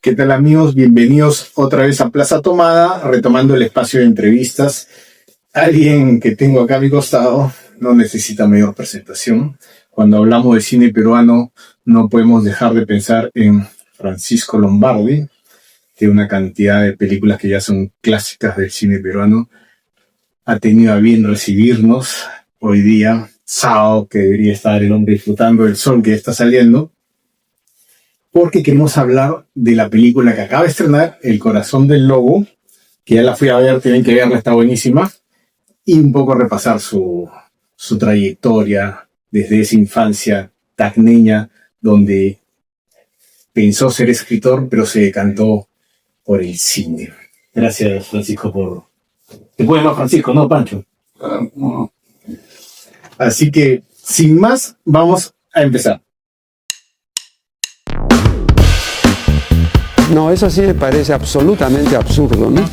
¿Qué tal, amigos? Bienvenidos otra vez a Plaza Tomada, retomando el espacio de entrevistas. Alguien que tengo acá a mi costado no necesita mayor presentación. Cuando hablamos de cine peruano, no podemos dejar de pensar en Francisco Lombardi, de una cantidad de películas que ya son clásicas del cine peruano. Ha tenido a bien recibirnos hoy día, sábado, que debería estar el hombre disfrutando del sol que está saliendo, porque queremos hablar de la película que acaba de estrenar, El Corazón del Lobo, que ya la fui a ver, tienen que verla, está buenísima, y un poco repasar su trayectoria desde esa infancia tacneña, donde pensó ser escritor, pero se decantó por el cine. Gracias, Francisco, por... Te puedes llamar Francisco, ¿no, Pancho? No. Así que, sin más, vamos a empezar. No, eso sí me parece absolutamente absurdo, ¿no?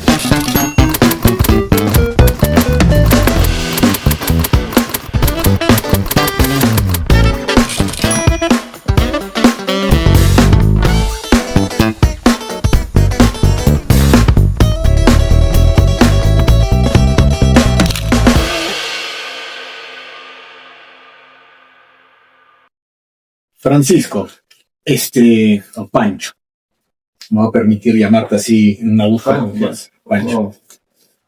Francisco, o Pancho, me voy a permitir llamarte así en una búsqueda de confianza. Pancho.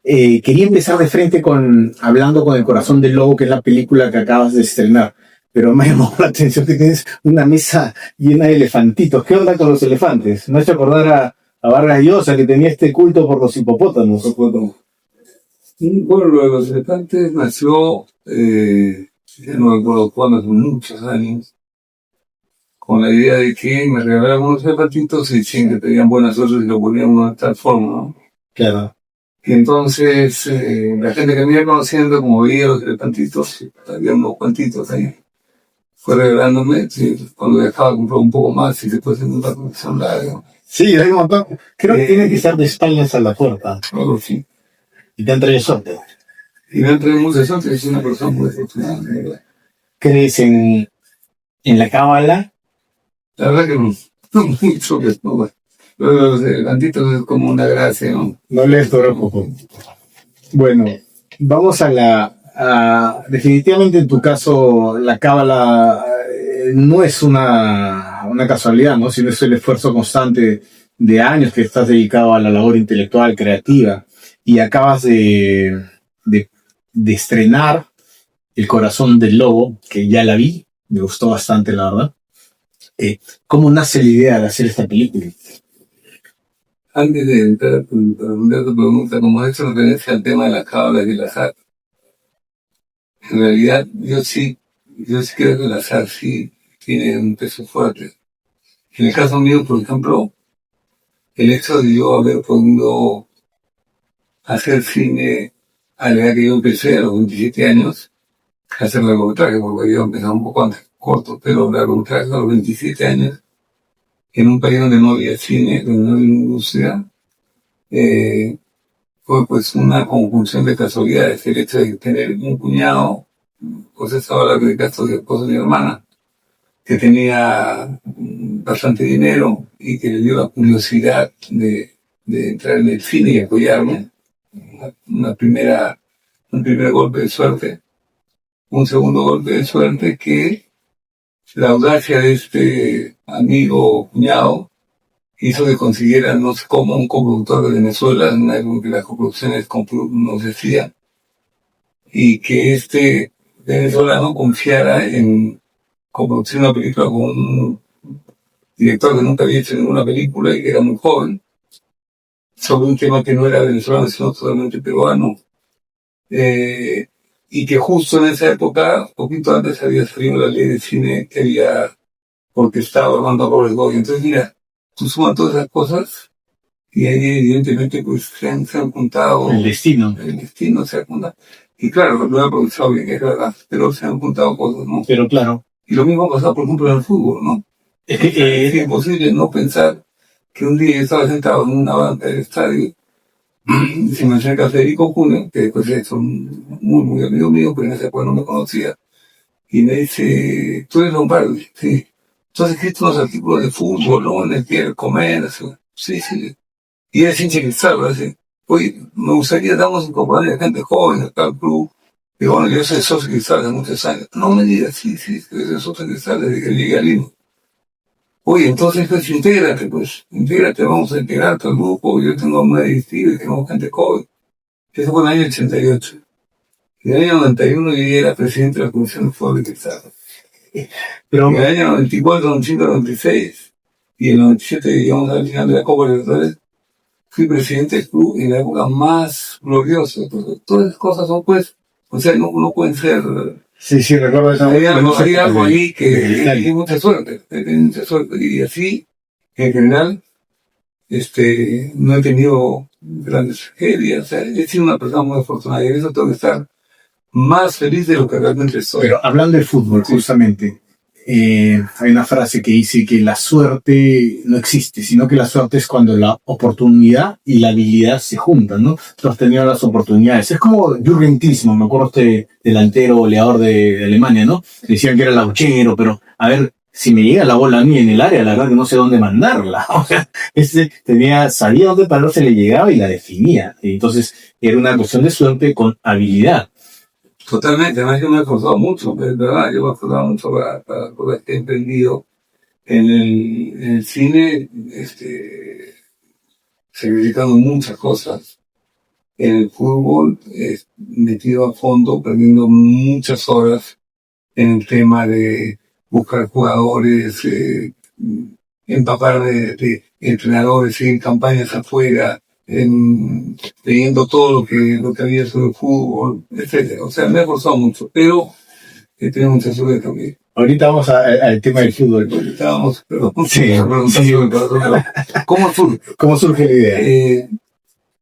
Quería empezar de frente hablando con El Corazón del Lobo, que es la película que acabas de estrenar, pero me llamó la atención que tienes una mesa llena de elefantitos. ¿Qué onda con los elefantes? ¿No has hecho acordar a Vargas Llosa, que tenía este culto por los hipopótamos? Bueno, lo de los elefantes nació, ya no me acuerdo cuándo, hace muchos años, con la idea de que me regalaban unos elefantitos y decían que tenían buena suerte si lo ponían uno de tal forma, ¿no? Claro. Y entonces, la gente que me iba conociendo, como veía los elefantitos, había unos cuantitos ahí, fue regalándome, sí, cuando dejaba comprar un poco más y después en una colección larga. Sí, hay un montón. Creo que tiene que estar de espaldas a la puerta. Algo así. Y te han traído suerte. Y me han traído mucha suerte, es una persona muy afortunada, de verdad. ¿Crees en la cábala? La verdad que no mucho, que no, bueno. Lo de los elefantitos es como una gracia, ¿no? No les duró poco. Bueno, vamos definitivamente en tu caso, la cábala no es una casualidad, ¿no? Sino es el esfuerzo constante de años que estás dedicado a la labor intelectual, creativa, y acabas de estrenar El Corazón del Lobo, que ya la vi, me gustó bastante, la verdad. ¿Cómo nace la idea de hacer esta película? Antes de entrar a responder tu pregunta, como has hecho referencia al tema de las cábalas y el azar, en realidad yo sí creo que el azar sí tiene un peso fuerte. En el caso mío, por ejemplo, el hecho de yo haber podido hacer cine a la edad que yo empecé, a los 27 años, hacer largometraje, porque yo empecé un poco antes, corto, pero largometraje a los 27 años, en un país donde no había cine, donde no había industria, fue pues una conjunción de casualidades. El hecho de tener un cuñado, pues estaba hablando de caso de esposa de mi hermana, que tenía bastante dinero y que le dio la curiosidad de entrar en el cine y apoyarme. Un primer golpe de suerte. Un segundo golpe de suerte, que la audacia de este amigo cuñado hizo que consiguiera, no sé cómo, un coproductor de Venezuela, en una época que las coproducciones no se hacían, y que este venezolano confiara en coproducir una película con un director que nunca había hecho ninguna película y que era muy joven, sobre un tema que no era venezolano, sino totalmente peruano. Y que justo en esa época, poquito antes, había salido la ley de cine que había orquestado Armando Robles Goya. Entonces, mira, tú sumas todas esas cosas y ahí evidentemente pues se han juntado. El destino se ha juntado. Y claro, lo he aprovechado bien, es verdad, pero se han juntado cosas, ¿no? Pero claro. Y lo mismo ha pasado, por ejemplo, en el fútbol, ¿no? Es imposible no pensar que un día yo estaba sentado en una banca del estadio y se me acerca Federico Cunha, que después es un muy amigo mío, pero en ese época no me conocía, y me dice, tú eres Lombardi, sí. Entonces escrito unos artículos de fútbol, ¿no? En el Pier Comer, Sí, sí. Y eres hincha de Cristal, ¿verdad? Oye, me gustaría, damos incorporar a gente joven acá al club. Y bueno, yo soy socio de Cristal hace muchos años. No me digas, sí, sí, que soy socio de Cristal desde que llegué a Lima. Oye, entonces pues intégrate, vamos a integrarte al grupo. Yo tengo una directiva y tengo gente joven. Eso fue en el año 88. Y en el año 91 yo era presidente de la Comisión de Fútbol de Cristal. Pero En el año 94, 95, 96 y en el 97 llegamos al final de la Copa Libertadores. Fui presidente del club en la época más gloriosa. Porque todas esas cosas son, pues, o sea, no pueden ser. sí, sí, recuerdo esa Hay algo ahí que de hay mucha suerte. Hay mucha suerte. Y así, en general, no he tenido grandes tragedias. O sea, he sido una persona muy afortunada y en eso tengo que estar más feliz de lo que realmente soy. Pero hablando de fútbol, justamente, hay una frase que dice que la suerte no existe, sino que la suerte es cuando la oportunidad y la habilidad se juntan, ¿no? Tú has tenido las oportunidades. Es como Jürgen Klinsmann, me acuerdo este delantero goleador de Alemania, ¿no? Decían que era lauchero, pero a ver, si me llega la bola a mí en el área, la verdad que no sé dónde mandarla. O sea, sabía dónde pararse, le llegaba y la definía. Entonces, era una cuestión de suerte con habilidad. Totalmente, además yo me he esforzado mucho, es verdad, yo me he esforzado mucho para cosas que he emprendido. En el cine, se me dedicaron muchas cosas. En el fútbol, metido a fondo, perdiendo muchas horas en el tema de buscar jugadores, empaparme de entrenadores, seguir campañas afuera, leyendo todo lo que había sobre el fútbol, etcétera. O sea, me he esforzado mucho, pero he tenido mucha suerte también. Ahorita vamos al tema del fútbol. Estábamos, perdón, Sí, sí. ¿Cómo surge? ¿Cómo surge la idea?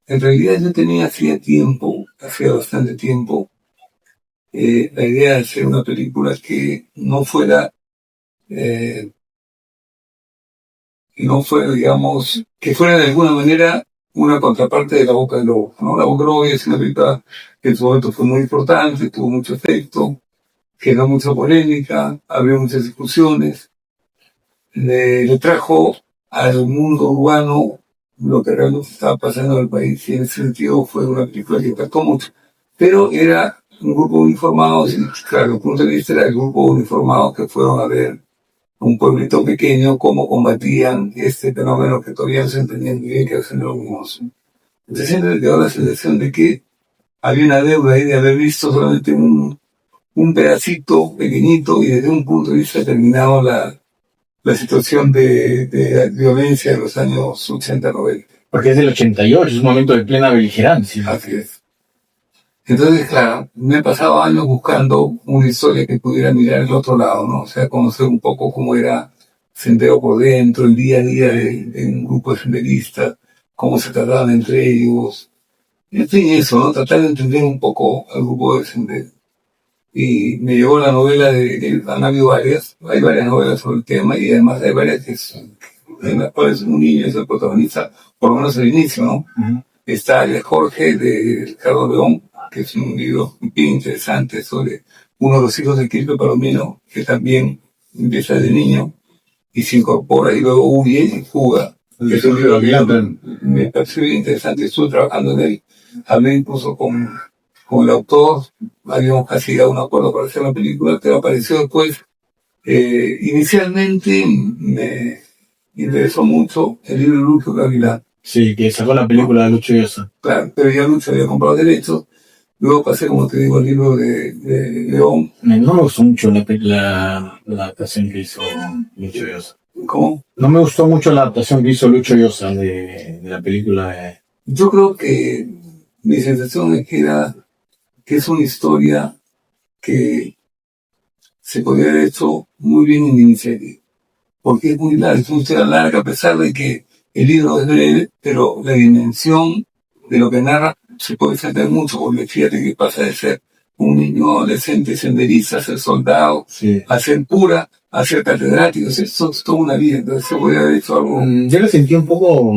En realidad yo tenía hacía bastante tiempo, la idea de hacer una película que no fuera, digamos, que fuera de alguna manera una contraparte de La Boca del Lobo, ¿no? La Boca del Lobo es una película que en su momento fue muy importante, tuvo mucho efecto, generó mucha polémica, había muchas discusiones, le trajo al mundo urbano lo que realmente estaba pasando en el país y en ese sentido fue una película que impactó mucho. Pero era un grupo de uniformados y claro, el punto de vista era el grupo de uniformados que fueron a ver un pueblito pequeño cómo combatían este fenómeno que todavía no se entendía muy bien que era el género luminoso. Entonces siempre quedó la sensación de que había una deuda ahí de haber visto solamente un pedacito pequeñito y desde un punto de vista determinado la situación de violencia de los años 80-90. Porque es del 88, es un momento de plena beligerancia. Así es. Entonces, claro, me he pasado años buscando una historia que pudiera mirar el otro lado, ¿no? O sea, conocer un poco cómo era Sendero por dentro, el día a día de un grupo de senderistas, cómo se trataban entre ellos. En fin, eso, ¿no? Tratar de entender un poco al grupo de senderos. Y me llegó la novela han habido hay varias novelas sobre el tema y además hay varias en las cuales un niño es el protagonista, por lo menos al inicio, ¿no? Uh-huh. Está el Jorge de Ricardo León, que es un libro bien interesante sobre uno de los hijos de Quilpe Palomino, que también empieza de niño y se incorpora y luego huye y fuga. Que es un libro que me pareció bien interesante, estuve trabajando en él, hablé incluso con el autor, habíamos casi llegado a un acuerdo para hacer la película, pero apareció después. Inicialmente me interesó mucho el libro de Lucho Gavilán. Sí, que sacó la película de Lucho Llosa. Claro, pero ya Lucho había comprado derechos. Luego pasé, como te digo, al libro de León. No me gustó mucho la adaptación que hizo Lucho Llosa. ¿Cómo? No me gustó mucho la adaptación que hizo Lucho Llosa de la película. Yo creo que mi sensación es que es una historia que se podría haber hecho muy bien en miniserie. Porque es muy larga, es una historia larga, a pesar de que el libro es breve, pero la dimensión de lo que narra se puede extender mucho, porque fíjate que pasa de ser un niño adolescente senderista, a ser soldado, Sí. a ser cura, a ser catedrático, eso es toda una vida, entonces se podría haber hecho algo. Yo lo sentí un poco,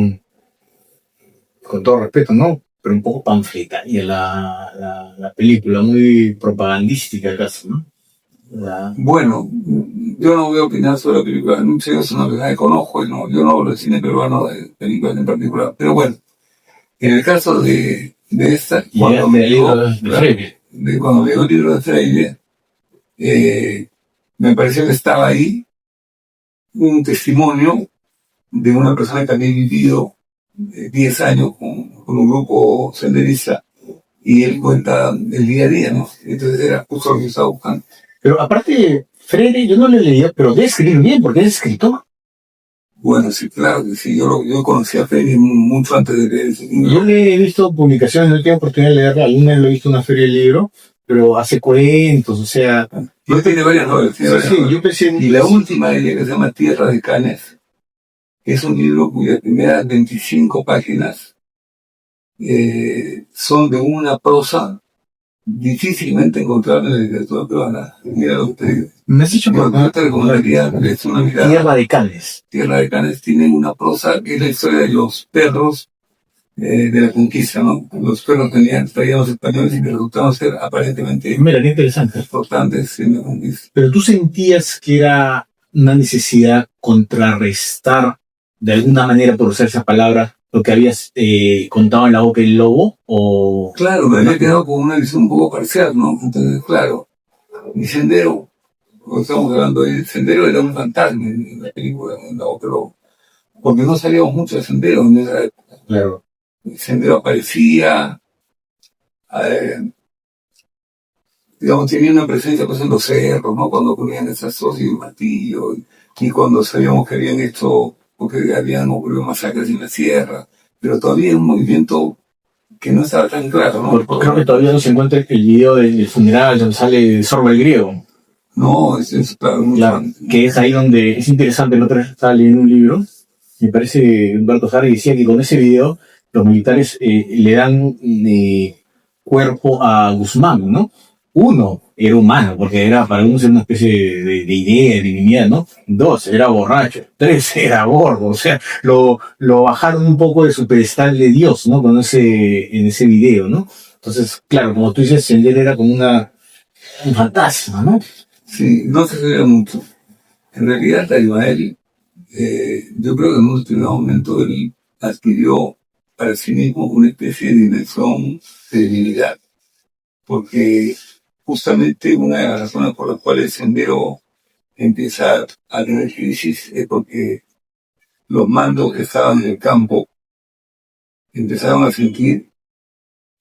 con todo respeto, ¿no? Pero un poco panfletaria la película, muy propagandística casi, ¿no? Ya. Bueno, yo no voy a opinar sobre la película, no sé, es una película que conozco, y no, yo no hablo de cine peruano, de películas en particular, pero bueno, en el caso de esta, cuando me llegó, cuando me llegó el libro de Freire, me pareció que estaba ahí un testimonio de una persona que había vivido 10 años con un grupo senderista, y él cuenta el día a día, ¿no? Entonces era justo lo que estaba buscando. Pero aparte, Freire, yo no le leía, pero debe escribir bien, porque es escritor. Bueno, sí, claro que sí, yo conocí a Freire mucho antes de leer ese libro. Yo le he visto publicaciones, no he tenido oportunidad de leerla, alguna vez lo he visto en una feria de libro, pero hace cuentos, o sea... Yo tiene varias novelas. Sí, yo pensé... Y la última de ella, que se llama Tierra de Canes, es un libro cuyas primeras 25 páginas son de una prosa difícilmente encontrable en la literatura peruana. Mira lo que te digo. Me has dicho Yo te recomendaría que es una mirada. Tierra de Canes. Tierra de Canes tiene una prosa que es la historia de los perros de la conquista, ¿no? Los perros traían los españoles y que resultaban ser aparentemente Mira, qué interesante. importantes en la conquista. Pero tú sentías que era una necesidad contrarrestar de alguna manera, por usar esa palabra, lo que habías contado en La Boca del Lobo, o... Claro, me había quedado con una visión un poco parcial, ¿no? Entonces, claro, mi Sendero, como estamos hablando de Sendero, era un fantasma en la película, en La Boca del Lobo, porque no sabíamos mucho de Sendero en esa época. Claro. El Sendero aparecía, digamos, tenía una presencia pues en los cerros, ¿no? Cuando ponían esas sos y el martillo, y cuando sabíamos que habían hecho, porque habían ocurrido masacres en la sierra, pero todavía un movimiento que no estaba tan claro, ¿no? Porque creo que todavía no se encuentra el video del funeral donde sale Sorba el griego. No, es claro, Claro, que es ahí donde es interesante. El otro día estaba leyendo un libro, me parece Humberto Jara, y decía que con ese video los militares le dan cuerpo a Guzmán, ¿no? Uno, era humano, porque era para unos una especie de idea, de divinidad, ¿no? Dos, era borracho. Tres, era gordo. O sea, lo bajaron un poco de su pedestal de Dios, ¿no? En ese video, ¿no? Entonces, claro, como tú dices, Sendero era como un fantasma, ¿no? Sí, no se sabía mucho. En realidad, Abimael, yo creo que en un determinado momento él adquirió para sí mismo una especie de dimensión de divinidad, porque justamente una de las razones por las cuales el Sendero empieza a tener crisis es porque los mandos que estaban en el campo empezaron a sentir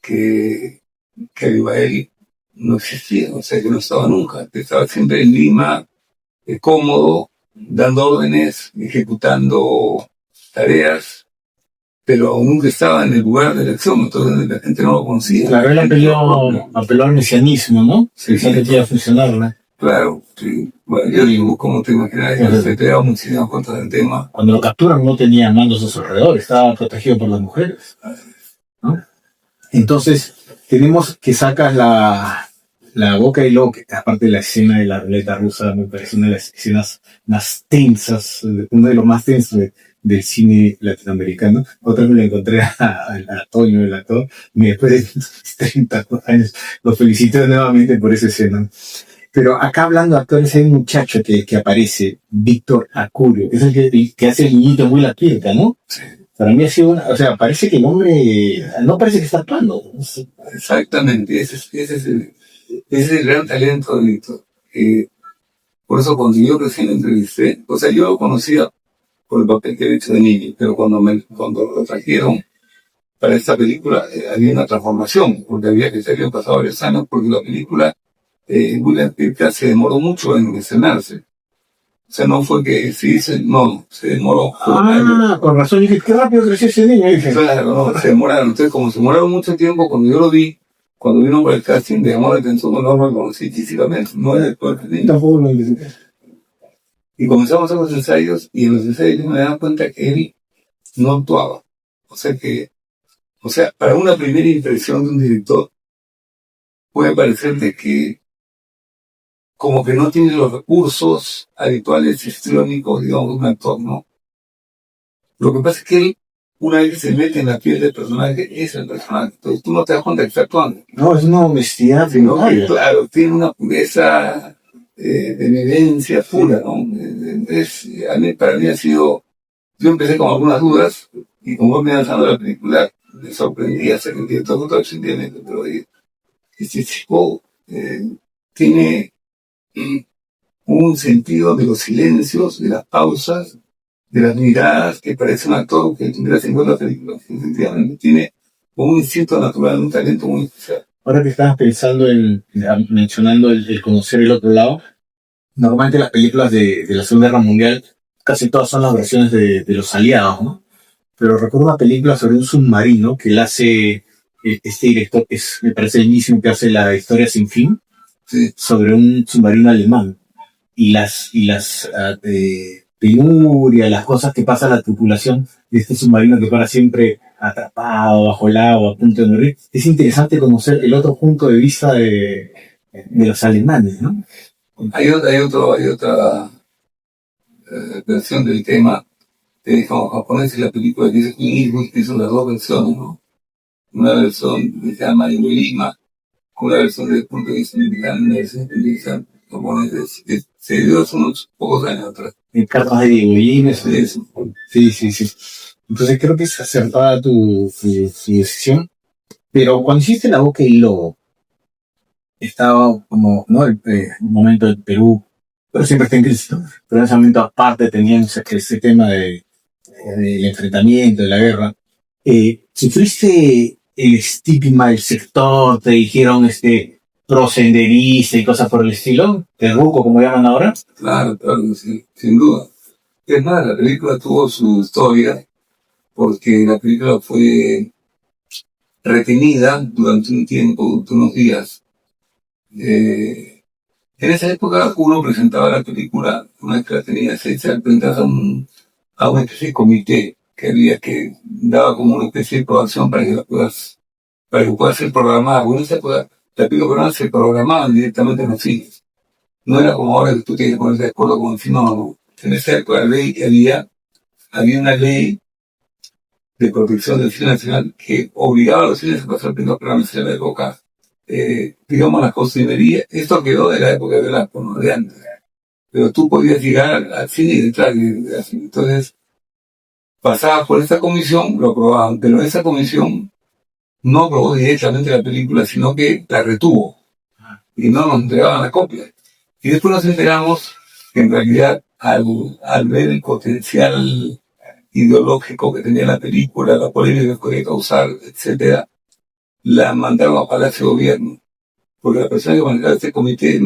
que Abimael no existía, o sea, que no estaba nunca, que estaba siempre en Lima, cómodo, dando órdenes, ejecutando tareas, pero nunca estaba en el lugar de elección, entonces la gente no lo conocía. Claro, él apeló al mesianismo, ¿no? Sí, que podía funcionar, ¿no? Claro, sí. Bueno, yo digo, como te imaginas, yo he creado muchísimas cosas del tema. Cuando lo capturan no tenía mandos a su alrededor, estaba protegido por las mujeres, ¿no? Entonces, tenemos que sacas la Boca del Lobo, que aparte de la escena de la ruleta rusa, me parece una de las escenas más tensas, uno de los más tensos del cine latinoamericano. Otra vez me lo encontré a Toño, el actor, y después de 30 años lo felicito nuevamente por esa escena. Pero acá hablando de actores, hay un muchacho que aparece, Víctor Acurio, que es el que hace el niñito muy la quieta, ¿no? Sí. Para mí ha sido parece que el hombre no parece que está actuando. Exactamente, ese es el gran talento de Víctor. Por eso cuando yo recién lo entrevisté, o sea, yo lo conocía por el papel que he hecho de niño, pero cuando lo trajeron para esta película, había una transformación, porque había pasado varios años, porque la película, William Pirca se demoró mucho en estrenarse. O sea, no fue que se dice, no, se demoró. Con razón, dije, qué rápido creció ese niño. Dije. Claro, no, se demoraron. Entonces, como se demoraron mucho tiempo, cuando yo lo vi, cuando vino por el casting, me llamó la atención, no lo reconocí físicamente, no es el cuerpo de niño. Tampoco lo necesito. Y comenzamos a hacer los ensayos, y en los ensayos me daba cuenta que él no actuaba. O sea, para una primera impresión de un director, puede parecerte que como que no tiene los recursos habituales histriónicos, digamos, de un actor, ¿no? Lo que pasa es que él, una vez que se mete en la piel del personaje, es el personaje. Entonces tú no te das cuenta que está actuando. No, es una honestidad. Sino que, claro, tiene una pureza de vivencia pura, ¿no? Para mí ha sido, yo empecé con algunas dudas y como me avanzando la película, me sorprendí hasta que entiendo todo sentimiento, pero este chico tiene un sentido de los silencios, de las pausas, de las miradas, que parece un actor que tendrá 50 películas. Efectivamente, tiene un instinto natural, un talento muy especial. Ahora que estabas pensando mencionando el conocer el otro lado, normalmente las películas de la Segunda Guerra Mundial, casi todas son las versiones de los aliados, ¿no? Pero recuerdo una película sobre un submarino que la hace este director, que me parece el mismo que hace La Historia Sin Fin, Sí. sobre un submarino alemán. Y las penurias, las cosas que pasa a la tripulación de este submarino que para siempre atrapado bajo el agua, a punto de morir. Es interesante conocer el otro punto de vista de los alemanes, ¿no? Hay otra versión del tema de como japonés y la película que dice que hizo las dos versiones, ¿no? Una versión que se llama Lima, con una versión desde el punto de vista mexicano, una versión de vista japonés, que se dio hace unos pocos años atrás. En cartas de Diego Gines. Sí. Entonces creo que es acertada tu decisión. Pero cuando hiciste La Boca y Lobo, estaba como, ¿no? El momento del Perú, pero siempre está en crisis, ¿no? Pero en ese momento aparte tenían ese tema del enfrentamiento, de la guerra. ¿Sufriste el estigma del sector? ¿Te dijeron prosenderista y cosas por el estilo? ¿El ruco, como llaman ahora? Claro, sí, sin duda. Es más, la película tuvo su historia porque la película fue retenida durante un tiempo, durante unos días. En esa época uno presentaba la película, una vez que la tenía hecha, presentabas a una especie de comité que daba como una especie de aprobación para que pueda ser programada. Bueno, en esa época la película se programaban directamente en los cines. No era como ahora que tú tienes que ponerte de acuerdo con el cine, no. En esa época había una ley de protección del cine nacional que obligaba a los cines a pasar primeros programas en la época, digamos, la costumería. Esto quedó de la época de Velasco, no de antes. Pero tú podías llegar al cine y detrás de cine. Entonces, pasaba por esta comisión, lo aprobaban, pero esa comisión no aprobó directamente la película, sino que la retuvo. Y no nos entregaban la copia. Y después nos enteramos que en realidad al ver el potencial ideológico que tenía la película, la polémica que podía causar, etcétera, la mandaron a Palacio de Gobierno. Porque la persona que manejaba este comité era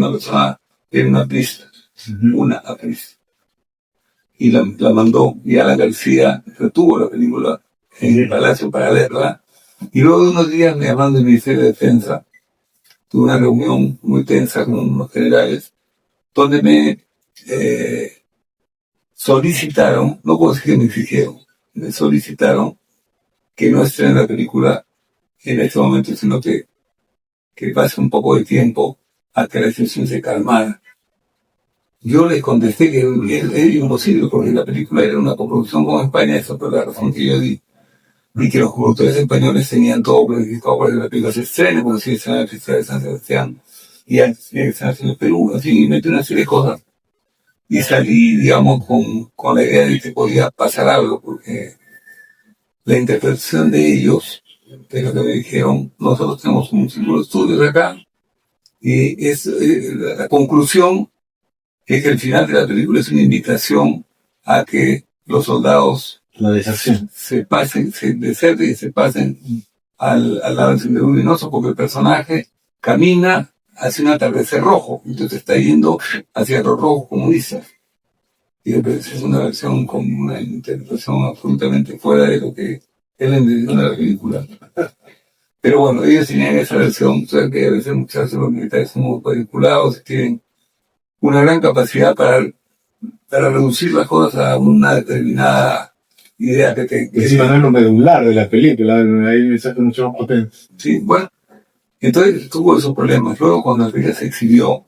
una aprista. Una aprista. Y la mandó, y Alan García retuvo la película en el Palacio para verla. Y luego de unos días me llamaron del Ministerio de Defensa. Tuve una reunión muy tensa con unos generales, donde me solicitaron, no puedo decir que me exigieron, me solicitaron que no estrenen la película en este momento, sino que pase un poco de tiempo hasta que la situación se calmara. Yo les contesté que era imposible, porque la película era una coproducción con España, esa fue la razón que yo di, y que los productores españoles tenían todo planificado para que la película se estrene, como si se en el Festival de San Sebastián, y antes tenía que estar en el Perú, así, y metí una serie de cosas. Y salí, digamos, con la idea de que podía pasar algo, porque la interpretación de ellos, de lo que me dijeron, nosotros tenemos un círculo de estudios acá, y la conclusión es que el final de la película es una invitación a que los soldados la deserción se deserten y se pasen al lado luminoso, porque el personaje camina hacia un atardecer rojo, entonces está yendo hacia los rojos comunistas. Y es una versión con una interpretación absolutamente fuera de lo que es la intención de la película. Pero bueno, ellos tenían esa versión, o sea que a veces muchas veces los militares son muy películados y tienen una gran capacidad para reducir las cosas a una determinada idea que te... Es lo medular de la película, hay un mensaje mucho más potente. Sí, bueno, entonces tuvo esos problemas. Luego cuando la película se exhibió,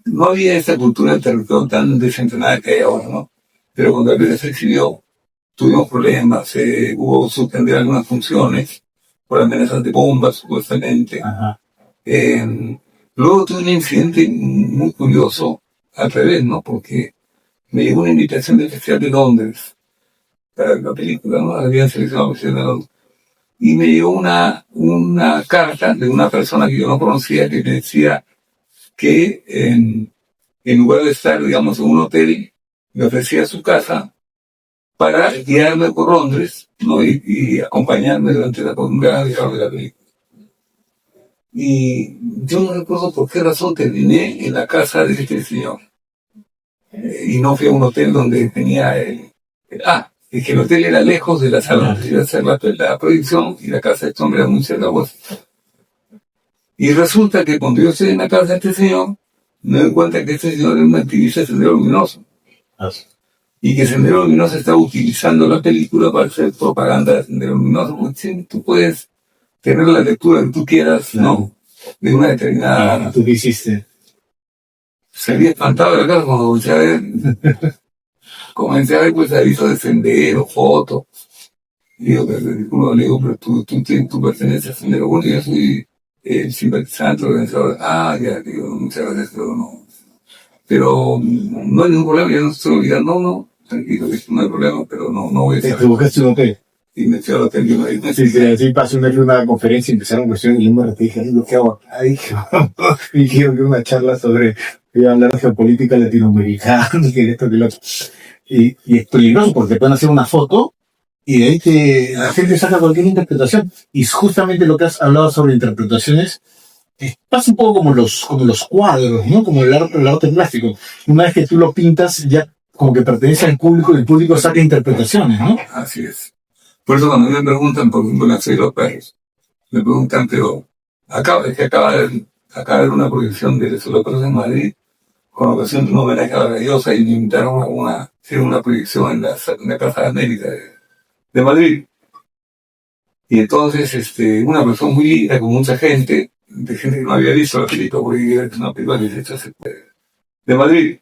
no había esa cultura del territorio tan desentrenada que hay ahora, ¿no? Pero cuando la película se exhibió, tuvimos problemas, hubo suspender algunas funciones por amenazas de bombas, supuestamente. Luego tuve un incidente muy curioso, al revés, ¿no? Porque me llegó una invitación del Festival de Londres para la película, ¿no? Habían seleccionado el Festival de Londres. Y me llegó una carta de una persona que yo no conocía que me decía que en lugar de estar, digamos, en un hotel, me ofrecía su casa para guiarme por Londres, ¿no? Y acompañarme durante un gran viaje de la película. Y yo no recuerdo por qué razón terminé en la casa de este señor. Y no fui a un hotel donde tenía es que el hotel era lejos de la sala donde iba a hacer la proyección y la casa de este hombre era muy cerca. Y resulta que cuando yo estoy en la casa de este señor, me doy cuenta que este señor es un activista de Sendero Luminoso. Y que Sendero Luminoso está utilizando la película para hacer propaganda de Sendero Luminoso. Porque tú puedes tener la lectura que tú quieras, ¿no? De una determinada... ¿Tú qué hiciste? Salí espantado de la casa cuando comencé a ver pues avisos de Sendero, fotos. Digo, pero tú perteneces a Sendero. Bueno, yo soy el simpatizante, organizador. Ya, digo, muchas gracias, pero no. Pero no hay ningún problema, yo no estoy olvidando, no, tranquilo, no hay problema, pero no voy a estar. ¿Te buscaste un hotel? Y me fui al hotel y me Sí, así pasó una conferencia y empezaron cuestiones y yo me reté y dije, ¿lo que hago acá? Dije, y dijeron que una charla sobre, iba a hablar de geopolítica latinoamericana, que esto, que lo otro. Y es peligroso porque te pueden hacer una foto y de ahí la gente saca cualquier interpretación. Y justamente lo que has hablado sobre interpretaciones, pasa un poco como los cuadros, ¿no? Como el arte plástico. Una vez que tú lo pintas, ya como que pertenece al público y el público saca interpretaciones, ¿no? Así es. Por eso cuando me preguntan, por ejemplo, en la Serie de los Perros, me preguntan, pero acaba de haber una proyección de los Perros en Madrid, con ocasión de un homenaje a la Gallosa, y me invitaron a hacer una proyección en la Casa de América de Madrid. Y entonces, una persona muy linda, con mucha gente, de gente que no había visto la película, porque era una película que se hecha de Madrid.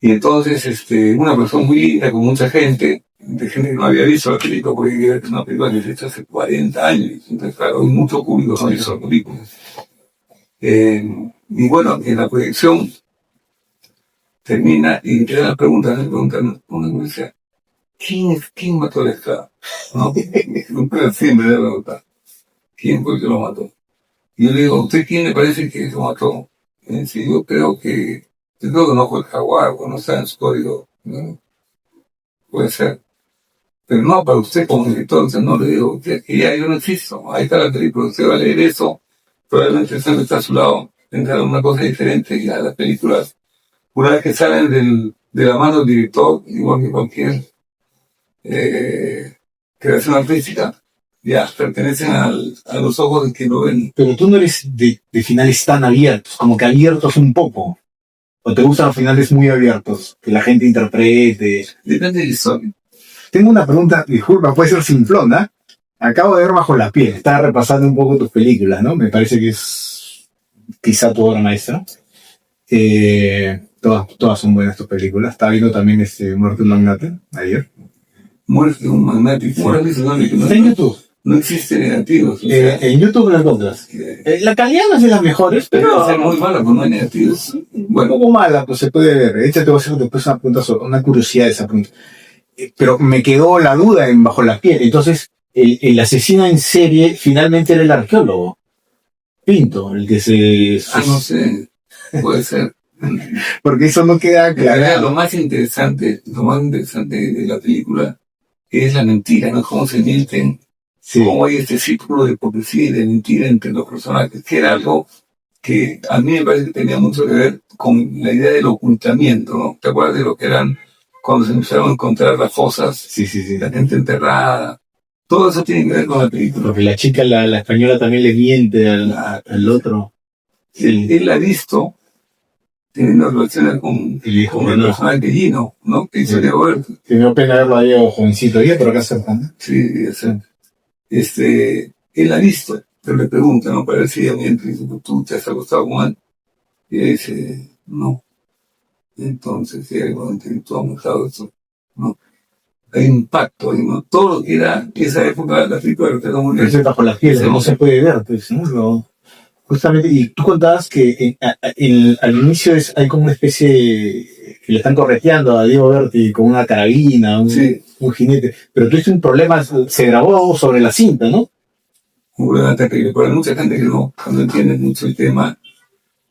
Y entonces, una persona muy linda, con mucha gente, de gente que no había visto la película, porque era una película que se hecha hace 40 años. Entonces, claro, hay mucho público que no ha visto la película. Y bueno, en la proyección termina y te dan las preguntas, me preguntan, una me dice, ¿quién mató al Estado? ¿No? Nunca siempre le preguntar, ¿quién fue el que lo mató? Y yo le digo, ¿usted quién le parece que lo mató? Y me dice, yo creo que no fue el Jaguar, o no está en su código, ¿no? Puede ser. Pero no, para usted como director, entonces no le digo, que ya yo no existo, ahí está la película, usted va a leer eso, probablemente usted está a su lado, tendrá una cosa diferente, y ya las películas, una vez que salen de la mano del director, igual que cualquier creación artística, ya pertenecen a los ojos de quien lo ven. Pero tú no eres de finales tan abiertos, como que abiertos un poco. ¿O te gustan los finales muy abiertos? Que la gente interprete. Depende de la historia. Tengo una pregunta, disculpa, puede ser simplona. Acabo de ver Bajo la Piel. Estaba repasando un poco tus películas, ¿no? Me parece que es quizá tu obra maestra. Todas son buenas tus películas. Estaba viendo también Muerte de un magnate ayer. Muerte de un magnate. Sí. Está en YouTube. No existe negativos. En YouTube lo encuentras. La calidad no es de las mejores, pero... Debe ser muy mala, pues no hay negativos. Bueno, un poco mala, pues se puede ver. Esta te voy a hacer después una pregunta una curiosidad de esa pregunta. Pero me quedó la duda en Bajo la Piel. Entonces, el asesino en serie finalmente era el arqueólogo. Pinto, el que se... no sé. Puede ser. Porque eso no queda claro. Lo más interesante de la película es la mentira, ¿no? Cómo se mienten. Sí. Cómo hay este círculo de hipocresía y de mentira entre los personajes, que era algo que a mí me parece que tenía mucho que ver con la idea del ocultamiento, ¿no? ¿Te acuerdas de lo que eran cuando se empezaron a encontrar las fosas? Sí. La gente enterrada. Todo eso tiene que ver con la película. Porque la chica, la española, también le miente al otro. Sí. Él la ha visto teniendo relaciones con el personaje de Gino, ¿no? Que hizo Roberto. Que me dio pena verlo ahí jovencito. ¿Y por acá cerca? Sí, exacto. Él ha visto, pero le pregunta, ¿no? Para ver si ella miente, dice, ¿tú te has acostado con él? Y ella dice, no. Entonces, sí, tú has mostrado eso, ¿no? Hay un pacto, ¿no? Todo lo que era esa época, la película de Roberto Muriel. Bajo la Piel, no se puede ver, pues, ¿no? Justamente, y tú contabas que al inicio hay como una especie que le están correteando a Diego Berti con una carabina, Sí. un jinete, pero tuviste un problema, se grabó sobre la cinta, ¿no? Un problema terrible. Pero hay mucha gente que no entiende mucho el tema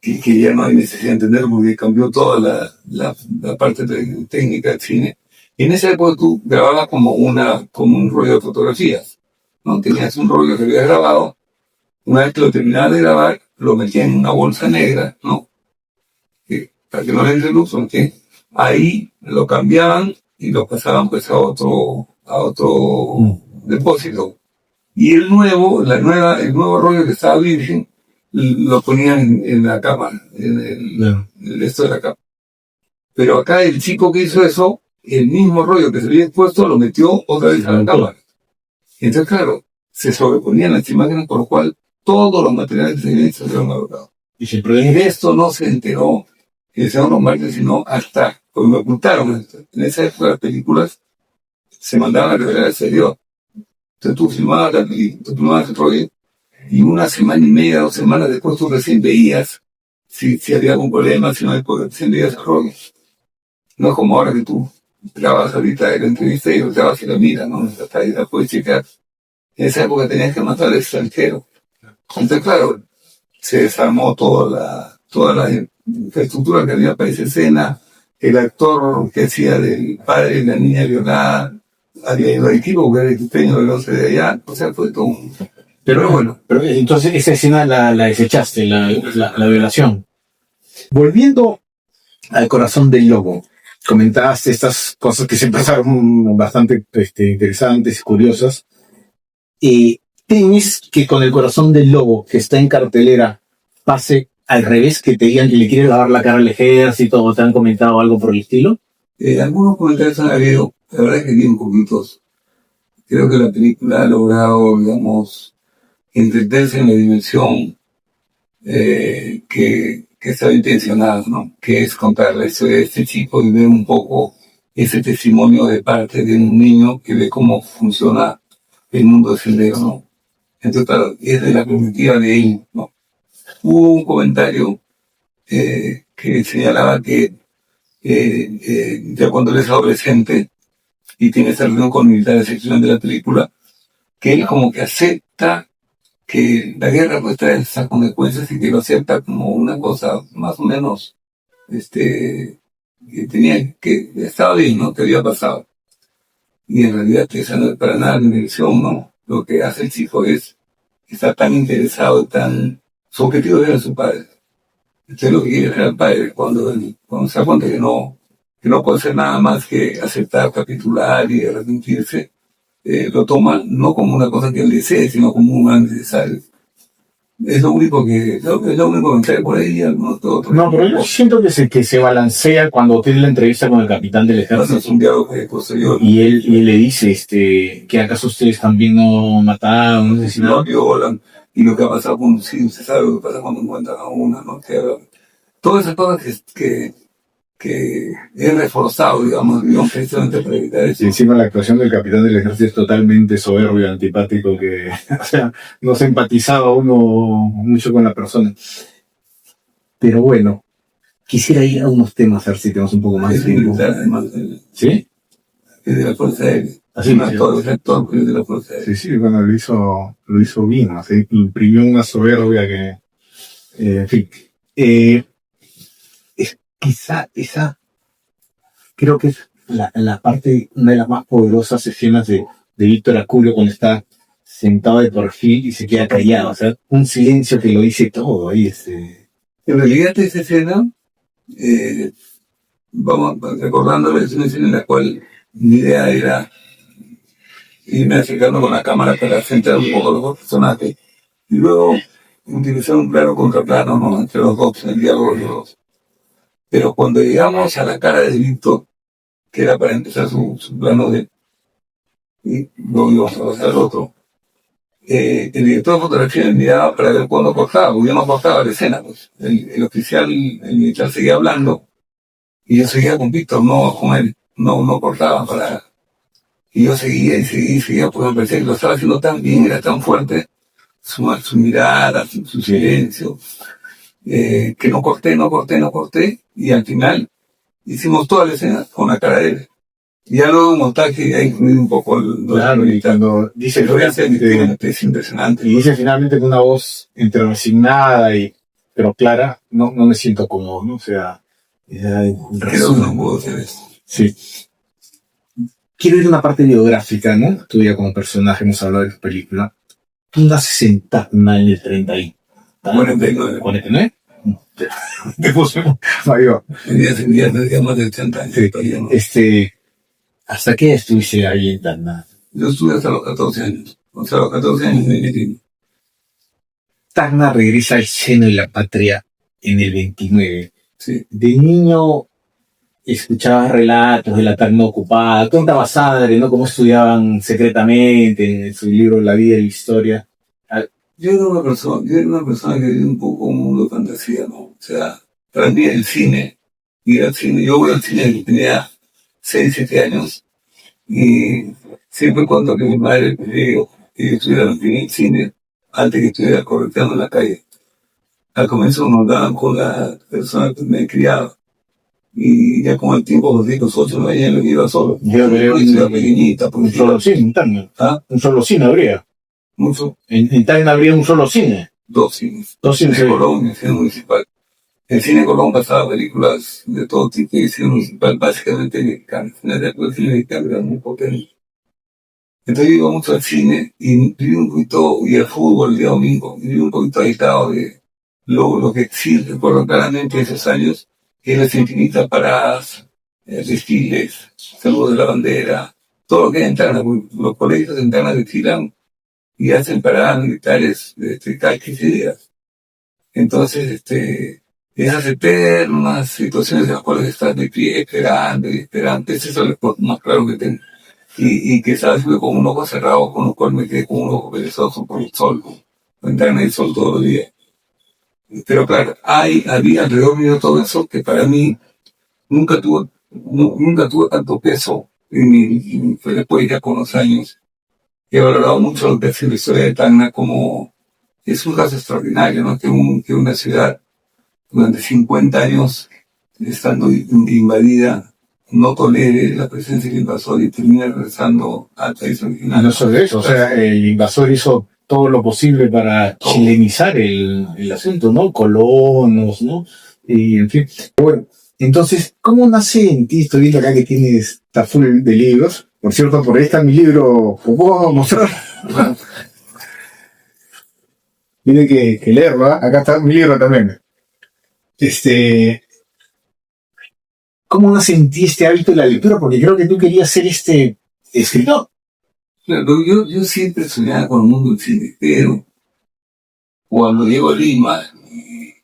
y que ya no hay necesidad de entender porque cambió toda la parte técnica del cine. Y en esa época tú grababas como un rollo de fotografías, ¿no? Tenías un rollo que habías grabado, una vez que lo terminabas de grabar, lo metías en una bolsa negra, ¿no? Para que no le entre luz, ¿ok? Ahí lo cambiaban y lo pasaban pues a otro depósito. Y el nuevo rollo que estaba virgen, lo ponían en la cámara, en el esto de la cámara. Pero acá el chico que hizo eso, el mismo rollo que se había expuesto, lo metió otra vez a la cámara. Entonces, claro, se sobreponían las imágenes, por lo cual todos los materiales que se habían hecho se habían agotado. Y de esto no se enteró el señor Márquez, sino hasta, pues me ocultaron esto. En esa época las películas se mandaban a revelar al exterior. Entonces tú filmabas el rollo, y una semana y media, 2 semanas después tú recién veías si había algún problema, si no había problema, recién veías el rollo. No es como ahora que tú grabas ahorita la entrevista y lo grabas y la miras, ¿no? Hasta ahí la puedes checar. En esa época tenías que matar al extranjero. Entonces, claro, se desarmó toda la infraestructura que había para esa escena. El actor que hacía del padre de la niña violada había ido al equipo porque era el equipeño del 11 de allá. O sea, fue todo un... Pero bueno. Pero entonces esa escena la desechaste, la violación. Volviendo al corazón del lobo, comentaste estas cosas que se pasaron bastante interesantes y curiosas. ¿Temes que con el corazón del lobo, que está en cartelera, pase al revés, que te digan que le quiere lavar la cara al ejército o te han comentado algo por el estilo? Algunos comentarios han habido, la verdad es que bien poquitos. Creo que la película ha logrado, digamos, entenderse en la dimensión que estaba intencionada, ¿no? Que es contar la historia de este chico y ver un poco ese testimonio de parte de un niño que ve cómo funciona el mundo del sendero, ¿no? Entonces, claro, es de la perspectiva de él, ¿no? Hubo un comentario que señalaba que ya cuando él es adolescente y tiene esa reunión con militares al final de la película, que él como que acepta que la guerra puede traer esas consecuencias y que lo acepta como una cosa más o menos que estaba bien, ¿no? Que había pasado. Y en realidad esa no es para nada la intención, ¿no? Lo que hace el chico es estar tan interesado, su objetivo era su padre. Entonces lo que quiere hacer al padre cuando se da cuenta que no puede hacer nada más que aceptar, capitular y arrepentirse, lo toma no como una cosa que él desee, sino como un mal necesario. Es lo único que entré por ahí. No, pero yo siento que se balancea cuando tiene la entrevista con el capitán del ejército. Es un diálogo posterior. Y él le dice que acaso ustedes también no mataron, no sé si no violan. Y lo que ha pasado con sí, usted sabe lo que pasa cuando encuentran a una, ¿no? Todas esas cosas que es reforzado, digamos, precisamente para evitar eso. Y encima la actuación del capitán del ejército es totalmente soberbio, antipático, que, o sea, no se empatizaba uno mucho con la persona. Pero bueno, quisiera ir a unos temas, a ver si tenemos un poco más de tiempo. Además, ¿Sí? Es de la Fuerza Aérea. Así es actor, pero es de la Fuerza Aérea. Sí, bueno, lo hizo bien, ¿no? Se imprimió una soberbia que, en fin. Quizá esa, creo que es la parte, una de las más poderosas escenas de Víctor Acurio cuando está sentado de perfil y se queda callado, o sea, un silencio que lo dice todo ahí. En realidad esa escena, vamos recordándole, es una escena en la cual mi idea era irme acercando con la cámara para centrar un poco los dos personajes y luego utilizar un plano contra plano, ¿no? Entre los dos, en el diálogo de los dos. Pero cuando llegamos a la cara de Víctor, que era para empezar su plano de... y luego íbamos a pasar al otro, el director de fotografía me miraba para ver cuándo cortaba, porque yo no cortaba la escena, pues. El oficial, el militar seguía hablando, y yo seguía con Víctor, no con él, no cortaba para... Y yo seguía, pues me parecía que lo estaba haciendo tan bien, era tan fuerte, su mirada, su silencio, que no corté, y al final hicimos toda la escena con la cara de él. Y ya luego en montaje ya incluí un poco Claro, y cuando dice pero finalmente, es impresionante. y dice finalmente con una voz entre resignada pero clara, no me siento cómodo, ¿no? O sea, Creo que resumen. no puedo hacer eso. Sí. Quiero ir a una parte biográfica, ¿no? Tú ya como personaje hemos hablado de tu película. Tú naces en Tacna en el 30 y... 49. ¿49? Te puse mayor. Tenía más de 80 años. Sí. Todavía no. ¿Hasta qué estuviste ahí en Tacna? Yo estuve hasta los 14 años. O sea, a los 14 años me metí. Tacna regresa al seno de la patria en el 29. Sí. De niño escuchabas relatos de la Tacna ocupada, cuenta Sadre, ¿no? Cómo estudiaban secretamente en su libro La vida y la historia. Yo era una persona que vivía un poco un mundo de fantasía, ¿no? O sea, para mí el cine, ir al cine, yo voy al cine desde que tenía 6, 7 años, y siempre cuento que mi madre me dijo que yo estuviera en el cine antes que estuviera correteando en la calle. Al comienzo nos daban con la persona que me criaba, y ya con el tiempo, los 8, 9 años, me iba solo. Yo creo Una ciudad pequeñita, un porque solo cine en Tacna. ¿Ah? Un solo cine habría. mucho, En Tacna habría un solo cine. 2 cines. 2 cines. En Colón, en el cine municipal. El cine Colón pasaba películas de todo tipo, y el cine municipal básicamente mexicano. El cine mexicano era muy potente. Entonces yo iba mucho al cine y viví un poquito, y al fútbol el día domingo, y viví un poquito agitado de lo que sí recuerdo claramente esos años, que las infinitas paradas, desfiles, saludos de la bandera, todo lo que hay en Tacna, los colegios en Tacna desfilan y hacen paradas militares cada 15 días. Entonces, esas eternas situaciones en las cuales estás de pie esperando, ese es el recuerdo más claro que tengo. Y que sabes que con un ojo cerrado, con lo cual me quedé con un ojo perezoso por el sol, entrar en el sol todos los días. Pero claro, había alrededor mío todo eso que para mí nunca tuvo tanto peso y fue después ya con los años. He valorado mucho lo que es la historia de Tacna como es un caso extraordinario, ¿no? Que una ciudad durante 50 años estando invadida no tolere la presencia del invasor y termina regresando al país original. No solo eso, o sea, el invasor hizo todo lo posible para chilenizar el asunto, ¿no? Colonos, ¿no? Y en fin. Bueno, entonces, ¿cómo nace en ti? Estoy viendo acá que tienes, está full de libros. Por cierto, por ahí está mi libro, ¿lo puedo mostrar? Tiene que leerlo, ¿eh? Acá está mi libro también. ¿Cómo nace en ti este hábito de la lectura? Porque creo que tú querías ser escritor. Claro, yo siempre soñaba con el mundo del cine, pero cuando llego a Lima y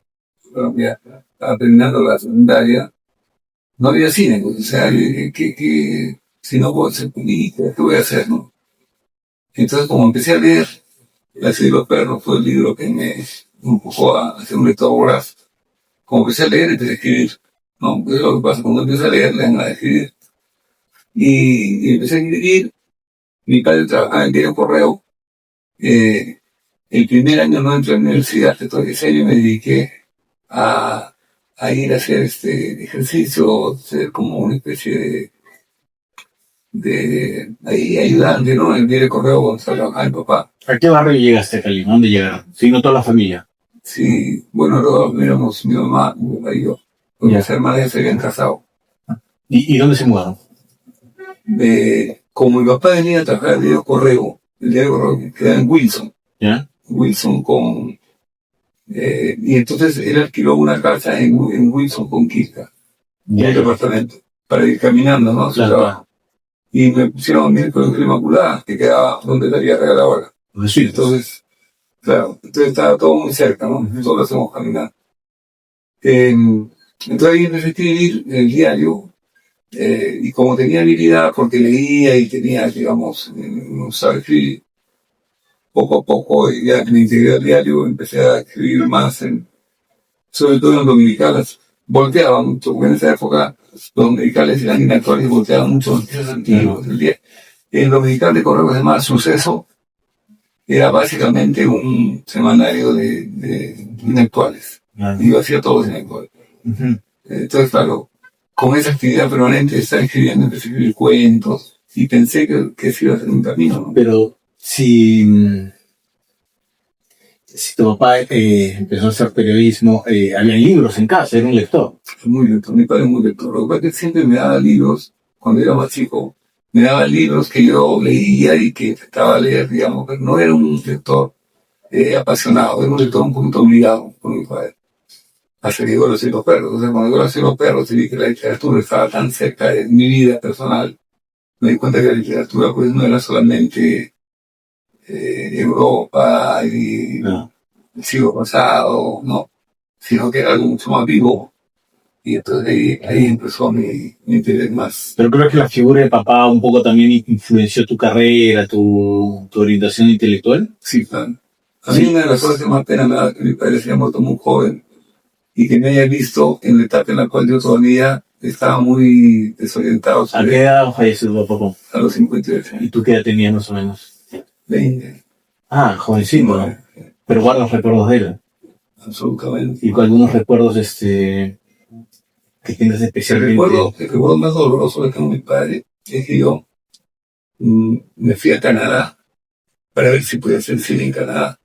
bueno, ya estaba terminando la secundaria, no había cine, pues, o sea, que si no puedo hacer películas, ¿qué voy a hacer, no? Entonces, como empecé a leer La ciudad de los perros, fue el libro que me empujó a hacer un lector. Como empecé a leer, empecé a escribir. No, es lo que pasa, cuando empiezo a leer, le dan a escribir. Y empecé a escribir. Mi padre trabajaba en el diario Correo. El primer año no entré en la universidad, de todo ese año me dediqué a ir a hacer ejercicio, ser como una especie de ahí ayudante, ¿no? En el diario Correo cuando trabajaba mi papá. ¿A qué barrio llegaste, Cali? ¿Dónde llegaron? Si no toda la familia. Sí, bueno, luego éramos mi mamá y yo. Porque mis hermanas ya se habían casado. ¿Y dónde se mudaron? Como mi papá venía a trabajar el diario Correo que queda en Wilson. ¿Ya? Wilson con... y entonces él alquiló una casa en Wilson con Quisca. Un departamento. Para ir caminando, ¿no? Su trabajo. Y me pusieron a mí el Colegio Inmaculada, que quedaba donde la había regalado ahora. Sí. Entonces, claro, entonces estaba todo muy cerca, ¿no? Todos lo hacemos caminar. Entonces ahí empecé a escribir el diario, y como tenía habilidad, porque leía y tenía, digamos, saber escribir, poco a poco ya me integré al diario, empecé a escribir más, sobre todo en los dominicales. Volteaba mucho, porque en esa época los dominicales eran inactuales y volteaban mucho los noticias antiguos. El dominical de Correo se llama Suceso, era básicamente un semanario de intelectuales. Y yo hacía todos los intelectuales. Entonces, claro, con esa actividad permanente de estar escribiendo, empecé a escribir cuentos y pensé que ese iba a ser un camino, ¿no? Pero si tu papá empezó a hacer periodismo, había libros en casa, era un lector. Muy lector, mi padre es muy lector. Lo que pasa es que siempre me daba libros, cuando era más chico, me daba libros que yo leía y que intentaba leer, digamos, pero no era un lector apasionado, era un lector un poquito obligado por mi padre. Hasta que llegó Los Cien Perros. Entonces, cuando llegó Los Cien Perros y vi que la literatura estaba tan cerca de mi vida personal, me di cuenta que la literatura pues no era solamente Europa y el siglo pasado, no, sino que era algo mucho más vivo. Y entonces ahí empezó mi interés más. Pero creo que la figura de papá un poco también influenció tu carrera, tu orientación intelectual. Sí, claro. A mí una de las cosas que más pena me da que mi padre se haya muerto muy joven y que me haya visto en la etapa en la cual yo todavía estaba muy desorientado. ¿A qué edad falleció tu papá? A los 58 años. ¿Y tú qué edad tenías más o menos? 20. Ah, jovencito, ¿no? Pero guardas recuerdos de él. Absolutamente. ¿Y con algunos recuerdos que tengas especialmente? El recuerdo más doloroso que tengo de mi padre es que yo me fui a Canadá para ver si podía hacer cine en Canadá.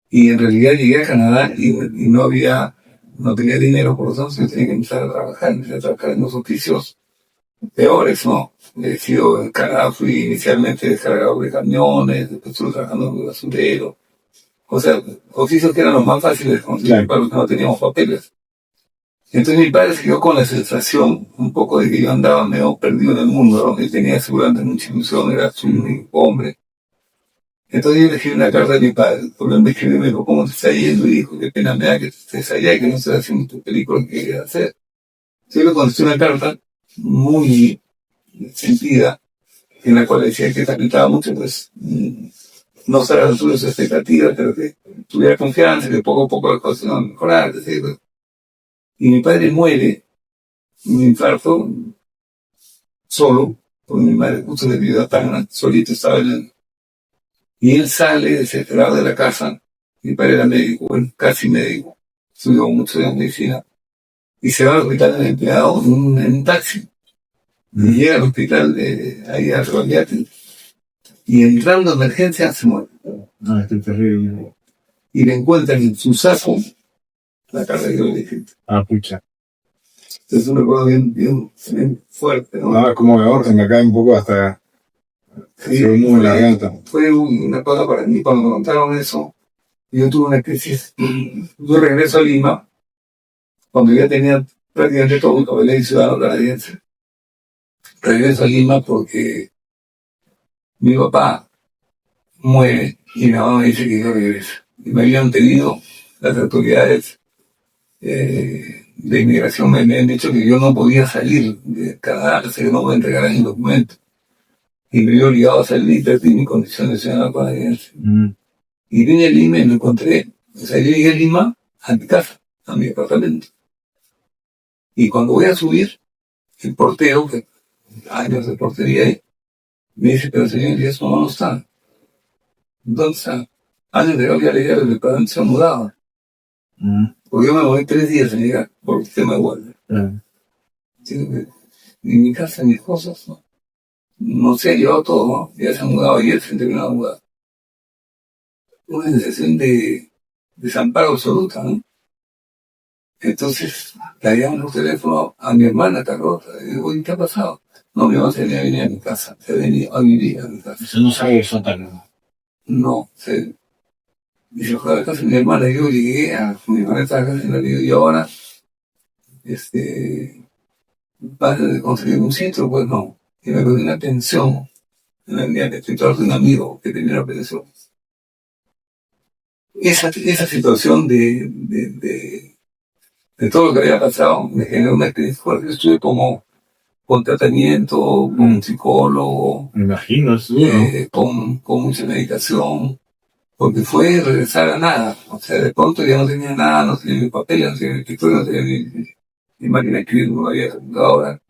Y en realidad llegué a Canadá y no tenía dinero, por lo tanto yo tenía que empezar a trabajar. Empecé a trabajar en los oficios peores, ¿no? He sido en Canadá, fui inicialmente descargador de camiones, después estuve trabajando en el basurero. O sea, oficios que eran los más fáciles de conseguir para los que no teníamos papeles. Entonces mi padre se quedó con la sensación un poco de que yo andaba medio perdido en el mundo, ¿no? Él tenía seguramente mucha ilusión, era su único hombre. Entonces yo le escribí una carta a mi padre, por él me escribió, me dijo, ¿cómo te está yendo? Y dijo, qué pena me da que estés allá y que no estés haciendo tu película que querías hacer. Entonces yo le contesté una carta muy sentida, en la cual decía que lamentaba mucho, pues, no estar a la altura de sus expectativas, pero que tuviera confianza, que poco a poco las cosas iban a mejorar, etc. Y mi padre muere, un infarto, solo, porque mi madre justo le pidió a Tacna, solito estaba en el... Y él sale desesperado de la casa, mi padre era médico, bueno, casi médico, estudió mucho de medicina, y se va al hospital del empleado en un taxi. Y llega al hospital ahí a Rebagliati, y entrando a emergencia se muere. No, esto es terrible. Y le encuentran en su saco la carta que yo le dije. Ah, pucha. Es un recuerdo bien fuerte, ¿no? Ah, como de orden, me cae un poco hasta... Sí, se ve muy la garganta. fue una cosa para mí cuando me contaron eso. Yo tuve una crisis. Yo regreso a Lima, cuando ya tenía prácticamente todo el papel de ciudadano canadiense. Regreso a Lima porque mi papá muere y mi mamá me dice que yo regrese. Y me habían pedido las autoridades de inmigración, me habían dicho que yo no podía salir de Canadá, hasta que no me entregaran el documento. Y me había obligado a salir y perdí mi condición de ciudadano canadiense. Y vine a Lima y me encontré, o sea, yo llegué a Lima a mi casa, a mi apartamento. Y cuando voy a subir, el portero, que años de portería ahí, me dice, pero señor, ¿y eso no está? Entonces, años de ya le dije, el departamento se ha mudado. Porque yo me voy 3 días en llegar por el tema de huelga. Ni mi casa, ni mis cosas, no se ha llevado todo, ¿no? Ya se han mudado ayer, se terminó de mudar. Una sensación de desamparo absoluta, ¿no? Entonces, le llamo por teléfono a mi hermana Carlota, y digo, ¿qué ha pasado? No, mi mamá se venía a venir a mi casa, se venía a vivir a mi casa. Eso no sabe eso tan... No, dice, fue a la casa de mi hermana, yo llegué a mi hermana estaba en la vida y ahora, vas a conseguir un sitio, pues no. Y me pedí una pensión en el día que estoy trabajando de un amigo que tenía una pensión. Esa situación de todo lo que había pasado me generó una crisis fuerte. Yo estuve como con tratamiento, con un psicólogo, Me imagino, es con mucha medicación, porque fue regresar a nada. O sea, de pronto ya no tenía nada, no tenía mi papel, no tenía mi escritorio, no tenía mi máquina de escribir, no había computadora.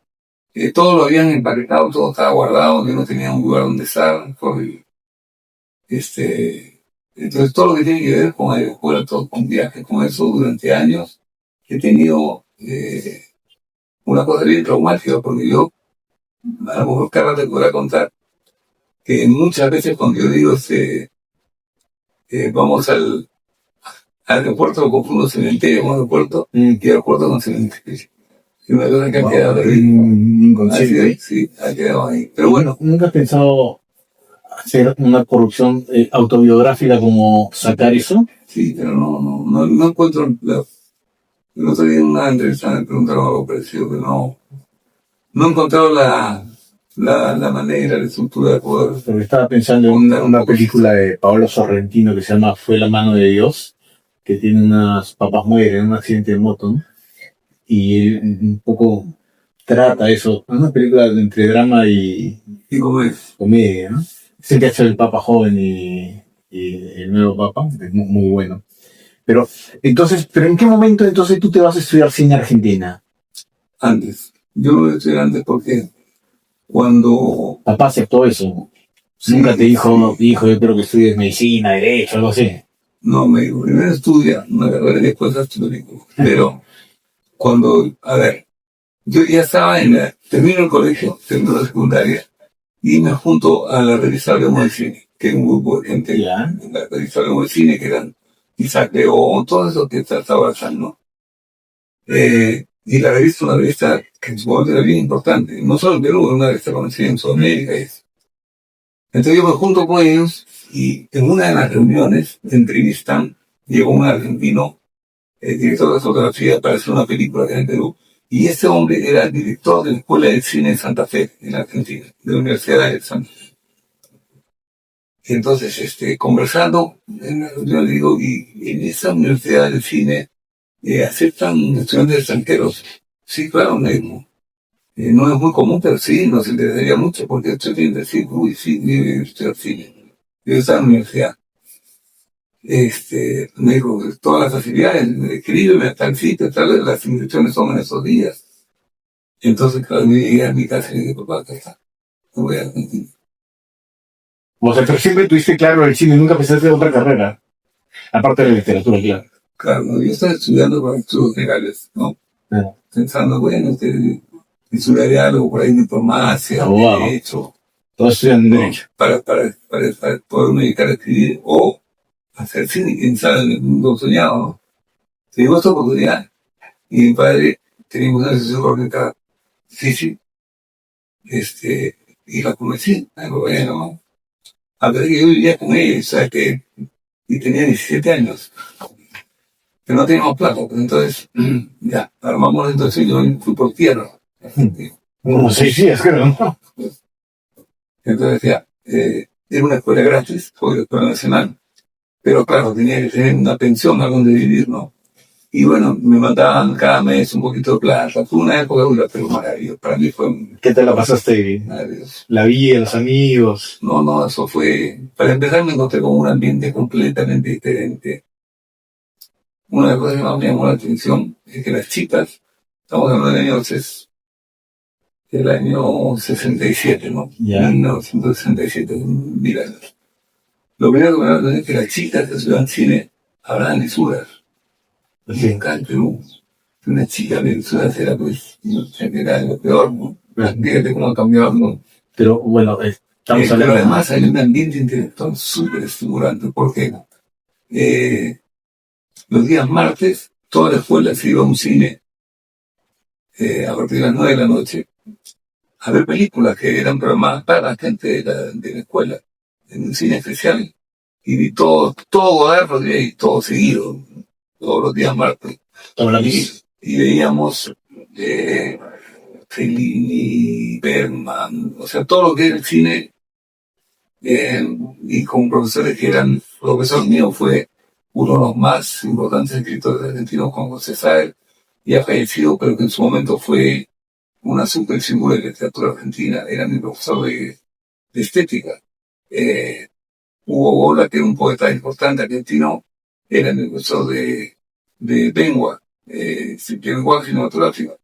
Todo lo habían empaquetado, todo estaba guardado, yo no tenía un lugar donde estar. Entonces todo lo que tiene que ver con aeropuertos, con viajes, con eso, durante años, he tenido una cosa bien traumática, porque yo, a lo mejor Carla te podrá contar, que muchas veces cuando yo digo, vamos al aeropuerto, lo confundo cementerio con aeropuerto, y aeropuerto con cementerio. Y una cosa que ha quedado ahí. Inconsciente. Así, sí, ha quedado ahí. Pero bueno, ¿Nunca has pensado hacer una producción autobiográfica como sacar eso? sí, pero no encuentro. No estoy en una entrevista, me preguntaron algo parecido, que no he encontrado la manera, la estructura de poder. Porque estaba pensando en contar un una poco película de Paolo Sorrentino que se llama Fue la mano de Dios, que tiene unas papás mueren en un accidente de moto, ¿no? Y un poco trata eso. Es una película entre drama y y cómo es. comedia, ¿no? Es el que ha hecho el Papa joven y el nuevo Papa, es muy bueno. Pero ¿en qué momento entonces tú te vas a estudiar cine en Argentina? Antes. Yo lo estoy antes porque cuando... Papá aceptó eso. Sí, Nunca te dijo, sí. yo creo que estudies medicina, derecho, algo así. No, me dijo, primero estudia una carrera y después haz tu película. Pero cuando, a ver, yo ya estaba termino el colegio, termino la secundaria, y me junto a la revista Hablemos de Cine, que es un grupo de gente, Ya. la revista Hablemos de Cine, que eran Isaac León, todo eso que está trabajando. Y la revista, una revista que en su momento era bien importante, no solo en Perú, era una revista conocida en Sudamérica. Entonces yo me junto con ellos y en una de las reuniones de entrevistan, llegó un argentino, director de fotografía, para hacer una película que era en Perú. Y ese hombre era el director de la Escuela de Cine de Santa Fe, en Argentina, de la Universidad de Santa Fe. Y entonces, conversando en la reunión, le digo, y en esa Universidad de Cine aceptan estudiantes extranjeros. Sí, claro, no es muy común, pero sí, nos interesaría mucho, porque esto tiene que decir, uy, sí, debe estudiar cine. Yo estaba en la universidad. Me dijo, todas las facilidades, escríbeme a tal sitio, tal, las inscripciones son en esos días. Entonces, claro, yo llegué a mi casa y le dije, papá, acá está, me voy a Argentina. O sea, pero siempre tuviste claro el cine, nunca pensaste en otra carrera. Aparte de la literatura, claro. Claro, no, yo estaba estudiando para estudios legales, ¿no? Claro. Pensando, bueno, estudiaré algo por ahí de diplomacia, Abogado. derecho, Todos estudian ¿no? derecho. Para poderme dedicar a escribir o hacer cine, quién sabe, en el mundo soñado, ¿no? Tuvimos esta oportunidad. Y mi padre, teníamos una sesión correcta, sí, y la convencí. Digo, bueno, a pesar que yo vivía con ella, ¿sabes qué? Y tenía 17 años. Pero no teníamos plata, pues entonces, ya, armamos entonces, yo fui por tierra. Como 6 días, creo, ¿no? Entonces, ya, era una escuela gratis, fue la escuela nacional, pero claro, tenía que tener una pensión a donde vivir, ¿no? Y bueno, me mandaban cada mes un poquito de plata. Fue una época dura, pero maravilloso. Para mí fue ¿Qué te la pasaste? maravilloso. La vida, los amigos. No, eso fue... Para empezar me encontré con un ambiente completamente diferente. Una de las cosas que más me llamó la atención es que las chicas, estamos hablando del año 67, ¿no? Ya. 1967, 1000 años. Lo primero que me da la atención es que las chicas que estudian cine hablaban lisuras. Sí. Acá en Perú, una chica de Venezuela era pues, no sé, que era lo peor, ¿no? Fíjate cómo ha cambiado, ¿no? Pero bueno, estamos Pero hablando. además hay un ambiente intelectual súper estimulante, porque los días martes, toda la escuela se iba a un cine a partir de las 9 de la noche a ver películas que eran programadas para la gente de la escuela, en un cine especial. Y vi todo Godard y todo seguido, todos los días martes. Y veíamos Fellini, Bergman, o sea, todo lo que era el cine, y con profesores que eran, el profesor mío fue uno de los más importantes escritores argentinos, Juan José Saer, ya fallecido, pero que en su momento fue una super figura de la literatura argentina, era mi profesor de estética. Hugo Bola, que era un poeta importante argentino, era mi profesor de lengua, de lenguaje cinematográfico.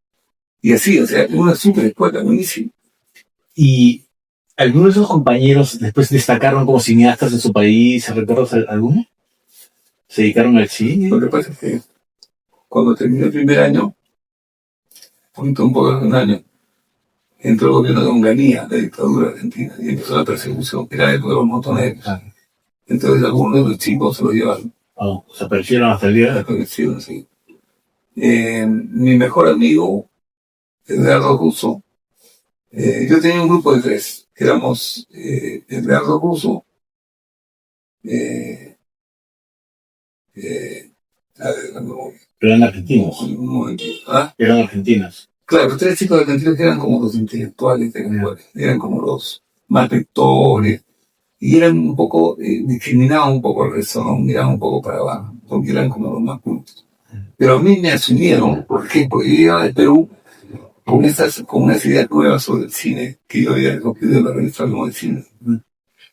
Y así, o sea, una super escuela, buenísima. Y ¿Algunos de esos compañeros después destacaron como cineastas en su país? ¿Recuerdas alguno? ¿Se dedicaron al Lo cine? que pasa es que cuando terminé el primer año, un poco de un año, entró el gobierno de Onganía, la dictadura argentina, y empezó la persecución, que era el de los montoneros. Ah, Entonces algunos de los chicos se lo llevaron oh, desaparecieron hasta el día a de la colección, sí. Mi mejor amigo, Edgardo Russo, yo tenía un grupo de tres, que éramos Edgardo Russo, eh, eh, a ver, la memoria, Pero eran argentinos. un momentito, ¿ah? Eran argentinos. Claro, tres chicos argentinos que eran como los intelectuales de la escuela, eran como los más lectores, y eran un poco, discriminaban un poco el resto, ¿no? Miraban un poco para abajo, porque eran como los más cultos. Pero a mí me asumieron, ¿por qué? Porque yo llegaba de Perú con unas ideas nuevas sobre el cine, que yo había recogido de la revista Hablemos de Cine.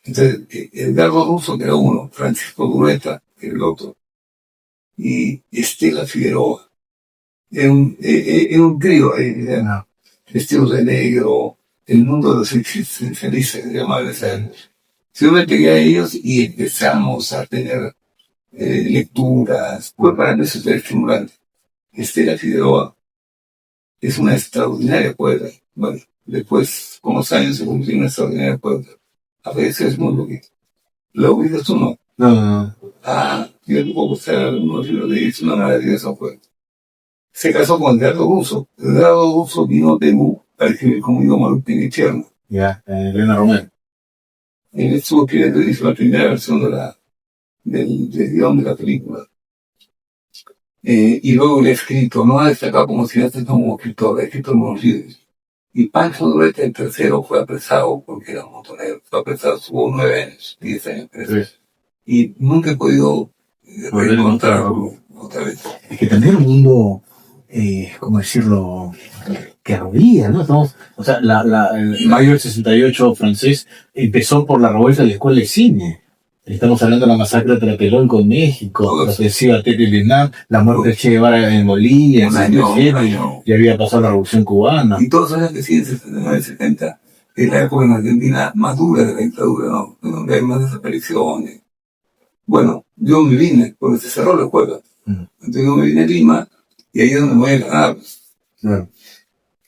Entonces, Edgardo Russo, que era uno, Francisco Dureta, que era el otro, y Estela Figueroa, era un trío ahí, vestidos de negro, el mundo de los existencialistas, se llamaba esa época. Yo me pegué a ellos y empezamos a tener lecturas, fue para mí súper estimulante. Estela Figueroa es una extraordinaria poeta. Bueno, después, con los años, se convirtió en una extraordinaria poeta. A veces es muy loquito. ¿Lo oído tú no? No, no, no. Ah, yo te puedo buscar unos libros de ella, es una maravillosa poeta. Se casó con Edgardo Russo. Edgardo Russo vino de Perú para escribir conmigo Malutín y Cherno. Ya, Elena Romero. Él estuvo escribiendo, hizo la primera versión del guión de la película. Y luego le ha escrito, no ha destacado como cineasta como escritor, ha escrito algunos libros. Y Pancho Dureta, el tercero, fue apresado porque era un montonero. Fue apresado, estuvo 9 años, 10 años preso. Sí. Y nunca he podido reencontrarlo otra vez. Es que también el mundo, ¿cómo decirlo? Que arruía, ¿no? Estamos, o sea, el mayo del 68 francés empezó por la revuelta de la escuela de cine. Estamos hablando de la masacre de Tlatelolco en México, la ofensiva a Tet Vietnam, la muerte de Che Guevara en Bolivia, Un en año. ya había pasado la Revolución Cubana. Y todos saben que sí, en 69, 70, es la época en Argentina más dura de la dictadura, ¿no? Donde hay más desapariciones. Bueno, yo me vine, porque se cerró la escuela. Entonces yo me vine a Lima, y ahí es donde me voy a ganar. Claro.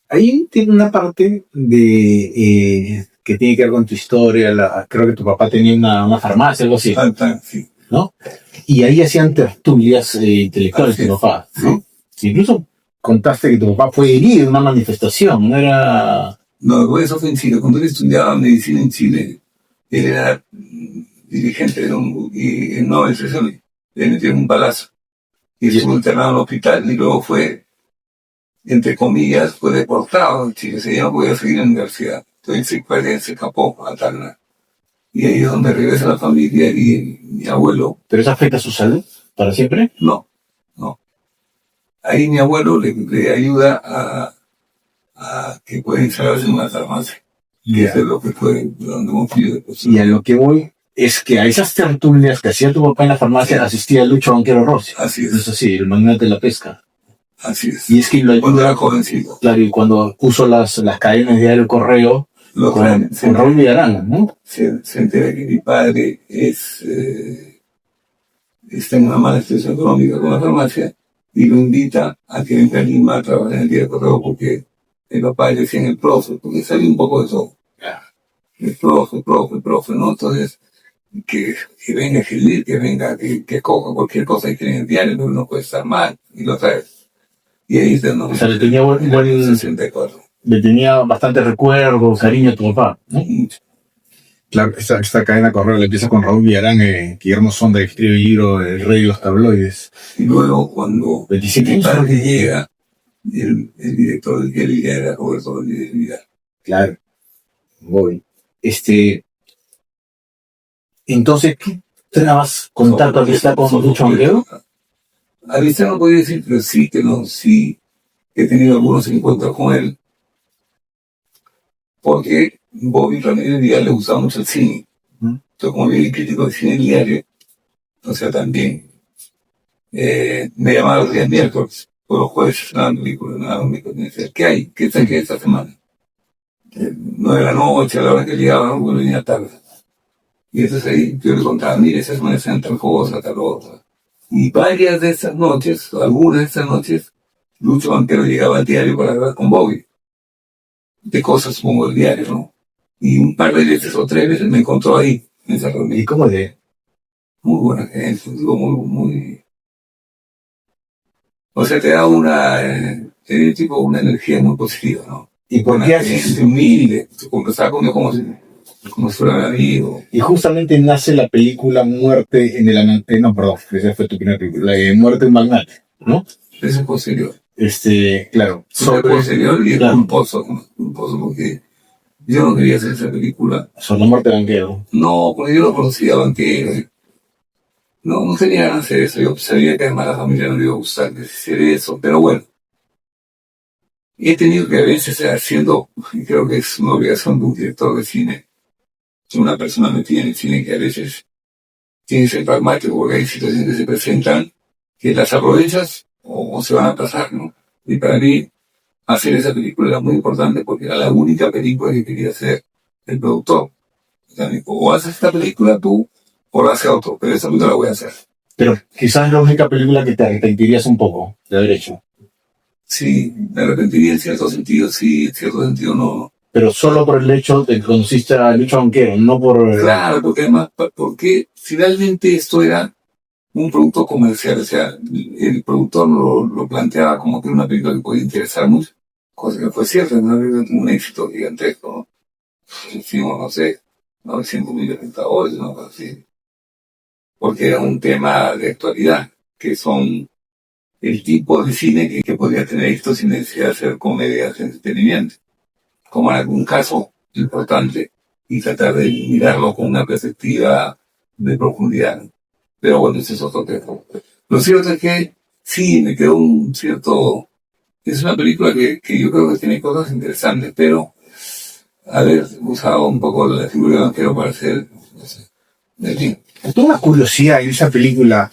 Ahí tiene una parte de que tiene que ver con tu historia. Creo que tu papá tenía una farmacia, algo así, Sí. ¿no? Y ahí hacían tertulias intelectuales tu papá, ¿no? Sí. Incluso contaste que tu papá fue herido en una manifestación, no era... No, eso fue en Chile. Cuando él estudiaba medicina en Chile, él era dirigente de y en Nobel le metieron un balazo. Y estuvo internado en el hospital y luego fue, entre comillas, fue deportado en Chile. Se llama, podía seguir en la universidad. Entonces se escapó a Tacna. Y ahí es donde regresa la familia y mi abuelo. ¿Pero eso afecta a su salud para siempre? No. Ahí mi abuelo le ayuda a que pueda instalarse en una farmacia. Y eso es lo que fue donde hemos vivido. Y a lo que voy es que a esas tertulias que hacía tu papá en la farmacia asistía Lucho Banquero Rossi. Así es. Es así, el magnate de la pesca. Así es. Y es que lo Cuando ayuda, era jovencito. claro, y cuando puso las cadenas de diario Correo con Raúl Villarán, ¿no? Se entera que mi padre está en una mala situación económica con la farmacia y lo invita a que venga a Lima a trabajar en el diario Correo porque el papá le decía en el profe, porque sabía un poco de todo. El profe, ¿no? Entonces, que venga a escribir, que venga, que coja cualquier cosa y que en el diario, no puede estar mal, y lo trae. Y ahí es donde... O sea, le tenía buen 64. Le tenía bastante recuerdo, cariño a tu papá, ¿no? Claro, esta cadena Correo le empieza con Raúl Villarán, Guillermo Sonda, que escribe el libro El Rey de los Tabloides. Y luego, cuando 27 mi padre llega, el director del diario ya era Roberto Vidal. Claro. Voy. Entonces, ¿qué trabas contacto amistad con Lucho Banquero? Amistad no podía decir, pero sí he tenido algunos encuentros con él. Porque Bobby Ramírez Vidal le gustaba mucho el cine. Entonces, como bien crítico de cine diario, o sea, también me llamaba los días miércoles, o los jueves, una película, me decía, ¿qué hay? ¿Qué saqué esta semana? 9 de la noche, a la hora que llegaba, ¿no? Porque venía tarde. Y entonces ahí yo le contaba, mire, esa semana se tal cosa, tal otra. Y varias de esas noches, o algunas de esas noches, Lucho Banquero llegaba al diario para hablar con Bobby. De cosas como el diario, ¿no? Y un par de veces o 3 veces me encontró ahí, en esa reunión. ¿Y cómo de? Muy buena gente, digo, muy... O sea, te da tiene tipo una energía muy positiva, ¿no? ¿Y por Una qué haces? gente humilde, conversaba conmigo como si fuera mi amigo. Y justamente nace la película Muerte en el no, perdón, esa fue tu primera película, Muerte en un Magnate, ¿no? Eso es posterior. Claro. Sobre posterior y es claro, culposo porque yo no quería hacer esa película. sobre la muerte de Banquero. No, porque yo no conocía a Banquero. No tenía ganas de hacer eso. Yo sabía que además a la familia no le iba a gustar hacer eso, pero bueno. He tenido que a veces haciendo, y creo que es una obligación de un director de cine, de una persona metida en el cine que a veces tiene que ser pragmático porque hay situaciones que se presentan que las aprovechas o se van a pasar, ¿no? Y para mí, hacer esa película era muy importante porque era la única película que quería hacer el productor. O sea, me dijo, o haces esta película tú o la hace otro, pero esa película la voy a hacer. Pero quizás es la única película que te arrepentirías un poco de haber hecho. Sí, me arrepentiría en cierto sentido, sí, en cierto sentido no. Pero solo por el hecho de que conociste a Lucho Banquero, no por... Claro, porque además, porque finalmente esto era un producto comercial, o sea, el productor lo planteaba como que era una película que podía interesar mucho, cosa que fue cierta, una película con un éxito gigantesco, ¿no? Hicimos, no sé, 900.000 espectadores, ¿no? Así, porque era un tema de actualidad, que son el tipo de cine que podría tener esto sin necesidad de hacer comedias de entretenimiento, como en algún caso importante, y tratar de mirarlo con una perspectiva de profundidad. Pero bueno, ese es otro tema. Lo cierto es que sí, me quedó un cierto... Es una película que yo creo que tiene cosas interesantes, pero haber usado un poco la figura de Banquero para hacer... No sé, en fin. Tengo una curiosidad en esa película.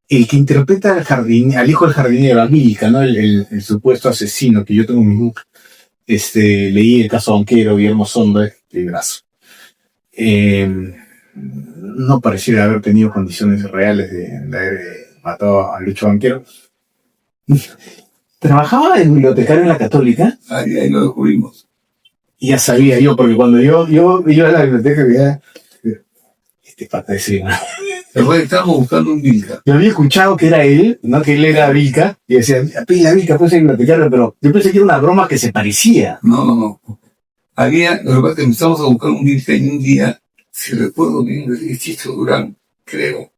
El que interpreta al hijo del jardinero, a Milka, ¿no? El supuesto asesino, que yo tengo mismo, leí el caso Banquero, Guillermo Sonda, librazo. No pareciera haber tenido condiciones reales de haber matado a Lucho Banquero. Trabajaba de bibliotecario en la Católica. Ahí lo descubrimos. Y ya sabía yo, porque cuando yo iba a la biblioteca, veía, pata ese, ¿no? Después estábamos buscando un Vilca. Yo había escuchado que era él, ¿no? Que él era Vilca, y decía, pila Vilca, puede ser bibliotecario, pero yo pensé que era una broma que se parecía. No. Lo que pasa es que empezamos a buscar un Vilca y un día, si recuerdo bien, es Chicho Durán, creo,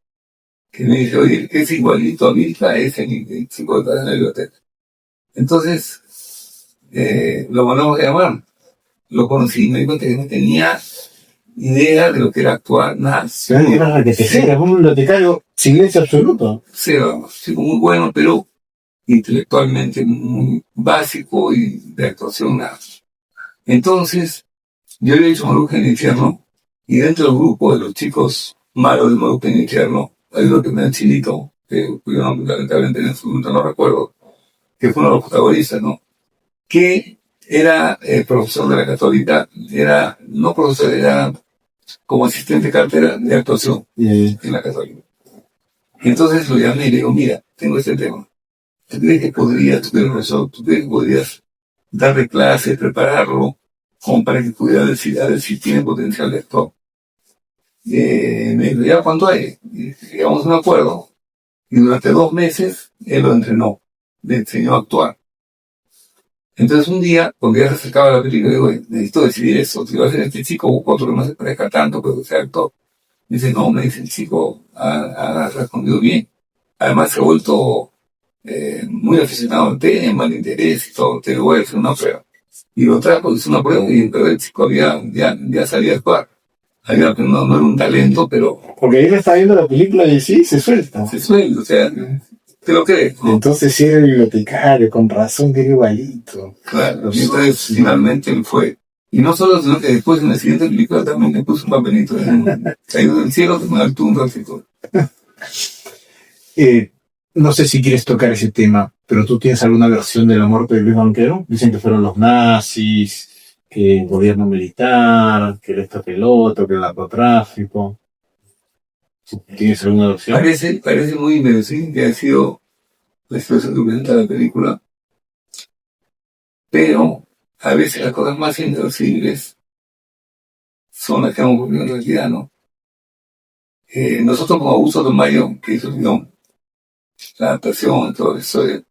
que me dice, oye, es igualito a Vilca, es el chico que está en la biblioteca. Entonces, lo mandamos a llamar. Lo conocí, me di cuenta que no tenía idea de lo que era actuar, nada. Era era un bibliotecario silencio absoluto. Cero, chico muy bueno, pero intelectualmente muy básico y de actuación nada. Entonces, yo había hecho Maruja en el infierno, y dentro del grupo de los chicos malos de Maruja en el infierno, hay uno que me da Chinito, cuyo nombre lamentablemente en su momento no recuerdo, que fue uno de los protagonistas, ¿no? Que era profesor de la Católica, no profesor, era como asistente de cartera de actuación en la Católica. Entonces lo llamé y le digo, mira, tengo este tema. ¿Tú crees que podrías darle clase, prepararlo, como para que pudiera decir, a ver si tiene potencial de actor? Me dijo, ¿ya cuánto hay? Y llegamos a un acuerdo. Y durante 2 meses, él lo entrenó, le enseñó a actuar. Entonces un día, cuando ya se acercaba la película, digo, necesito decidir eso, si va a ser este chico o otro que no se parezca tanto, pero que sea actor. Me dice, no, me dice, el chico ha respondido bien. Además se ha vuelto muy aficionado al tema, al interés y todo, te voy a hacer una prueba. Y lo trajo, hizo una prueba y el chico ya sabía actuar. No era un talento, pero... Porque él está viendo la película y sí, se suelta. Se suelta, o sea, te lo crees, ¿no? Entonces sí era el bibliotecario, con razón que era igualito. Claro, y entonces finalmente él fue. Y no solo, sino que después en la siguiente película también le puso un papelito caído del cielo que me altó un ratito. No sé si quieres tocar ese tema, pero ¿tú tienes alguna versión de la muerte de Luis Banquero? Dicen que fueron los nazis, que el gobierno militar, que esto, que el otro, que el narcotráfico. ¿Tienes alguna versión? Parece muy inverosímil que ha sido la situación que presenta la película, pero a veces las cosas más inverosímiles son las que han ocurrido en realidad, ¿no? Nosotros como Augusto Mayo, que hizo el guión, la adaptación y toda la historia,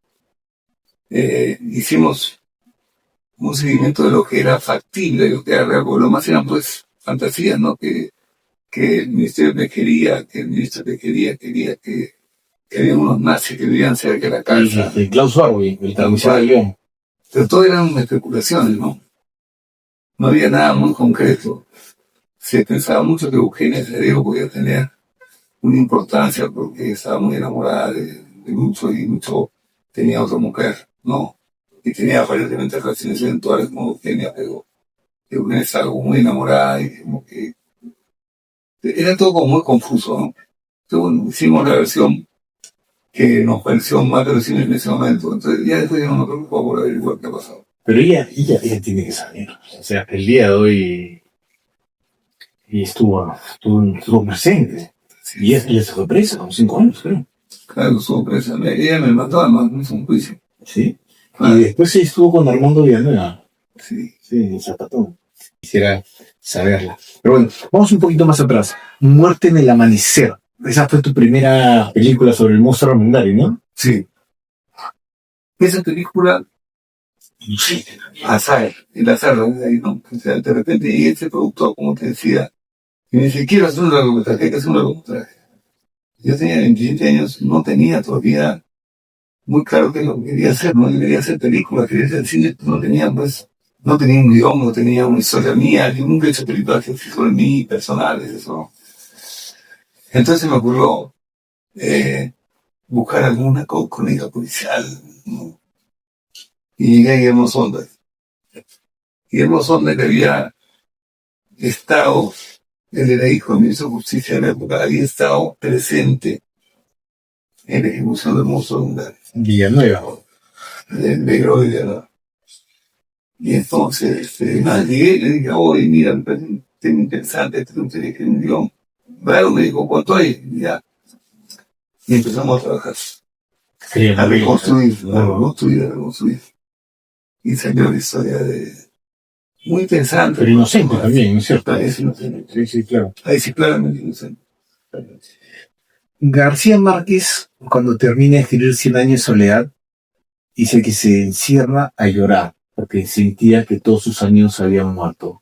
hicimos un seguimiento de lo que era factible, de lo que era real, porque lo más eran pues fantasías, ¿no? Que el ministerio me quería, que el ministro me quería que había unos nazis que vivían cerca de la casa. El Klaus Barbie, el carnicero de León. Pero todo eran especulaciones, ¿no? No había nada muy concreto. Se pensaba mucho que Eugenia Cerebro podía tener una importancia porque estaba muy enamorada de Lucho y Lucho tenía otra mujer, ¿no? Y tenía aparentemente relaciones eventuales con Eugenia, pero Eugenia estaba como muy enamorada y como que era todo como muy confuso, ¿no? Entonces, bueno, hicimos la versión que nos pareció más verosímil en ese momento. Entonces ya después ya no me preocupó por averiguar qué ha pasado. Pero ella tiene que saber. O sea, el día de hoy estuvo presente. Sí. Y ella se fue presa, con 5 años, creo. Claro, estuvo presa. Ella me mató, además, me hizo un juicio. Sí. Claro. Y después ella estuvo con Armando Villanueva. Sí. Sí, en Zapatón. Quisiera saberla. Pero bueno, vamos un poquito más atrás. Muerte en el amanecer. Esa fue tu primera película sobre el monstruo armendáriz, ¿no? Sí. Esa película, sí, el azar, ahí, ¿no? O sea, de repente llega ese productor, como te decía, y me dice, quiero hacer un largometraje, hay que hacer un largometraje. Yo tenía 27 años, no tenía todavía muy claro qué es lo que quería hacer, no quería hacer películas, quería hacer cine, no tenía un guión, no tenía una historia mía, nunca he hecho películas sobre mí, personales, eso. Entonces me ocurrió buscar alguna crónica policial, ¿no? Y llegué a Guillermo Sonda. Guillermo Sonda, que había estado, él era hijo del ministro de Justicia en la época, había estado presente en la ejecución del monstruo Armendáriz. Villanueva. De Negro Villanueva. Y entonces, llegué y le dije, oye, mira, me parece un tema interesante, este no tiene que un guión. Bravo me dijo, ¿cuánto hay? Y ya. Y empezamos a trabajar. Sí, A reconstruir. Y salió la historia muy interesante. Pero inocente también, ¿no es cierto? Es inocente. Sí, claro. Ahí sí, claramente inocente. García Márquez, cuando termina de escribir 100 años de soledad, dice que se encierra a llorar, porque sentía que todos sus años habían muerto.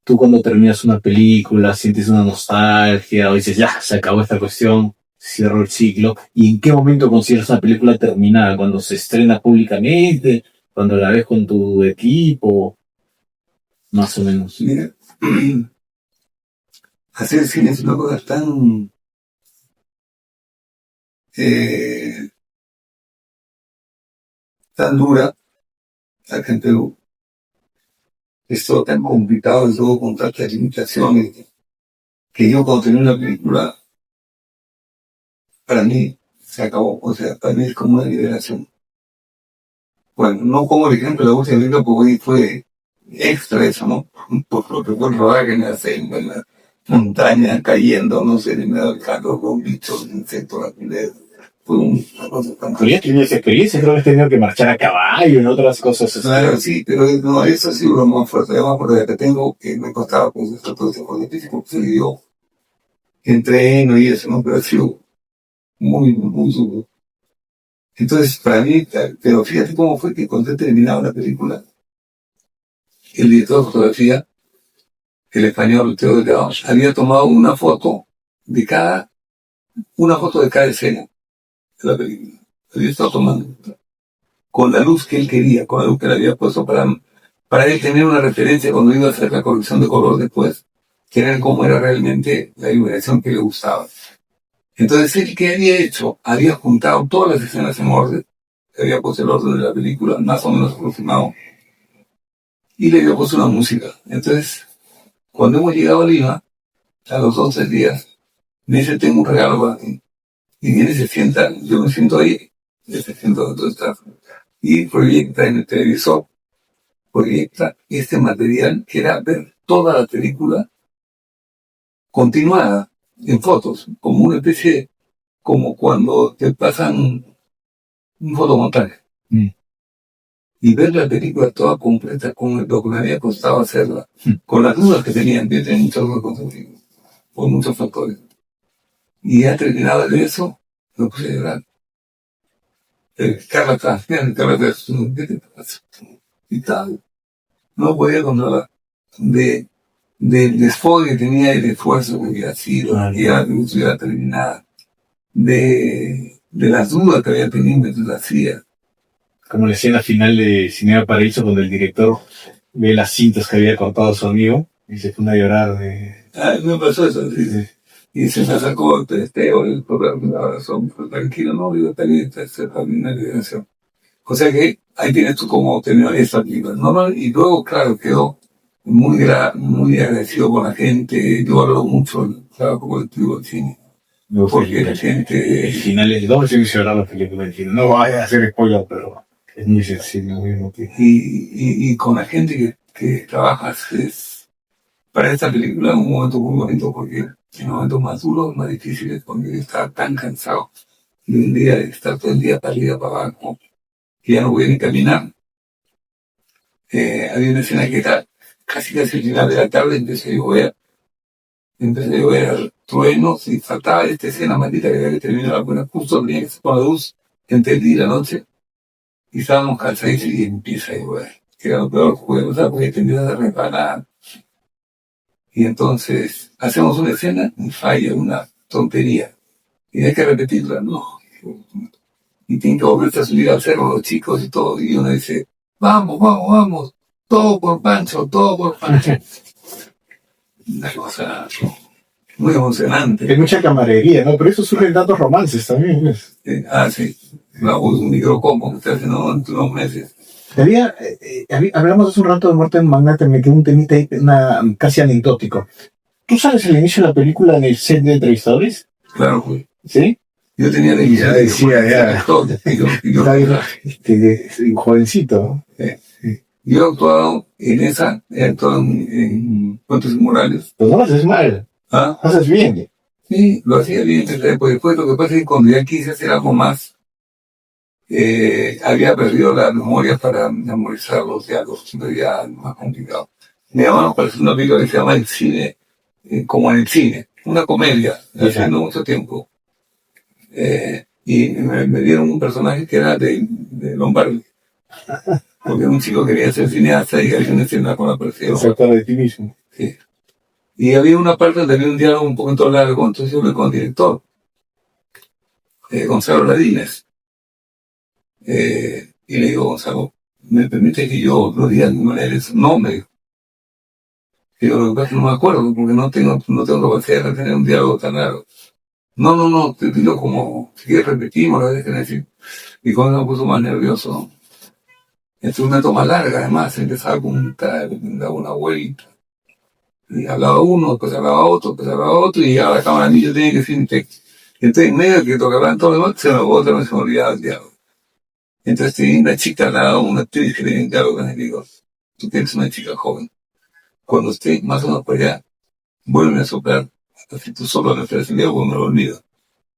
Tú cuando terminas una película, sientes una nostalgia, o dices, ya, se acabó esta cuestión, cierro el ciclo. ¿Y en qué momento consideras una película terminada? ¿Cuando se estrena públicamente? ¿Cuando la ves con tu equipo? Más o menos. Mira, hacer cine es una cosa tan dura acá en Perú. Es todo tan complicado, es todo con tantas limitaciones, que yo cuando tenía una película, para mí se acabó. O sea, para mí es como una liberación. Bueno, no como el ejemplo de la última película, porque fue extra eso, ¿no? Por lo que fue el rodaje en la selva, en la montaña, cayendo, no sé, en el medio del carro con bichos, insectos, fue una cosa tan... Pero ya tienes experiencia, creo que has tenido que marchar a caballo y otras cosas. Claro, sí, pero no, eso ha sido lo más fuerte. Además, por la que tengo, que me costaba, pues, esto todo ese juego difícil, porque yo entreno y eso, ¿no? Pero ha sido muy, muy duro. Entonces, para mí, pero fíjate cómo fue que cuando he terminado la película, el director de fotografía, el español Teo Delgado, había tomado una foto de cada escena de la película. Había estado tomando con la luz que él quería, con la luz que le había puesto para él tener una referencia cuando iba a hacer la corrección de color después, que era cómo era realmente la iluminación que le gustaba. Entonces él, ¿qué había hecho? Había juntado todas las escenas en orden, había puesto el orden de la película más o menos aproximado, y le había puesto una música. Entonces, cuando hemos llegado a Lima, a los 11 días, me dice, tengo un regalo para ti. Y viene y se sienta, yo me siento ahí, él se sienta donde está, y proyecta en el televisor proyecta este material que era ver toda la película continuada en fotos, como una especie, como cuando te pasan un fotomontaje. Y ver la película toda completa con lo que me había costado hacerla, con las dudas que tenían, yo tenía muchas dudas con esa película, por muchos factores. Y ya terminado de eso, me puse a llorar. Carla atrás, ¿qué te pasa? Y tal, no podía controlar del desfogue que tenía y del esfuerzo que había sido, que ya no estuviera terminada, de las dudas que había tenido mientras la hacía. Como la escena final de Cinema Paraíso, donde el director ve las cintas que había cortado a su amigo y se pone a llorar de... Me pasó eso, sí. Y se me sacó el testeo, el programa, la razón, tranquilo, no, yo tenía una liberación. O sea que ahí tienes tú como tener esa película, ¿no? Y luego, claro, quedó muy agradecido con la gente. Yo hablo mucho del trabajo colectivo del cine. Porque la gente... El final es dos veces llorar la película del cine. No vaya a hacer spoiler, pero es muy sencillo, muy emotivo. Y con la gente que trabajas es... Para esta película es un momento muy bonito porque en momentos más duros, más difíciles, porque yo estaba tan cansado de un día de estar todo el día para arriba, para abajo, que ya no voy ni caminar. Había una escena que era casi al final de la tarde, empecé a llover truenos y faltaba esta escena maldita que había que terminar la buena, justo tenía que ser con la luz, entendí la noche, y estábamos cansados y empieza a llover, que era lo peor que podíamos hacer porque tendría que reparar. Y entonces hacemos una escena y falla una tontería. Y hay que repetirla, no. Y tienen que volverse a subir al cerro los chicos y todo. Y uno dice, vamos, todo por Pancho. Una cosa muy emocionante. Hay mucha camaradería, ¿no? Pero eso surgen tantos romances también, ¿ves? Sí. Un microcombo que está haciendo durante unos meses. Hablamos hace un rato de Muerte en Manhattan, me quedó un temita ahí, casi anecdótico. ¿Tú sabes el inicio de la película en el set de entrevistadores? Claro, pues. ¿Sí? Yo tenía la Ya decía, ya. Yo, jovencito, ¿no? Yo he actuado en Cuentos Inmorales. Pues no lo haces mal, ¿Ah? lo haces bien. Sí, lo hacía bien, pues después lo que pasa es que cuando ya quise hacer algo más, había perdido la memoria para memorizar los diálogos, entonces ya más complicado. Me llamaron para hacer una película que se llama El Cine, como en el cine, una comedia, haciendo mucho tiempo. Y me dieron un personaje que era de Lombardi, porque un chico quería ser cineasta y había una escena con la perfección. Se acaba de ti mismo. Sí. Y había una parte donde había un diálogo un poquito largo, entonces yo hablé con el director, Gonzalo Ladines. Y le digo, Gonzalo, ¿me permite que yo lo diga de manera de su nombre? Y yo, lo que pasa es que no me acuerdo, porque no tengo capacidad de tener un diálogo tan largo. No, te digo como, si quieres repetimos, la dejen decir. Y cuando me puso más nervioso, ¿no? Es una toma larga, además, empezaba a contar, daba una vuelta. Y hablaba uno, después hablaba otro, y llegaba a la cámara y yo tenía que decir un texto. Y entonces, en medio que tocaban todo lo demás, se me olvidaba el diálogo. Entonces tenía una chica al lado, una actriz que tenía un diálogo con él, y digo, tú tienes una chica joven. Cuando esté más o menos por allá, vuelve a soplar, así tú solo me ofreces el diálogo, me lo olvido.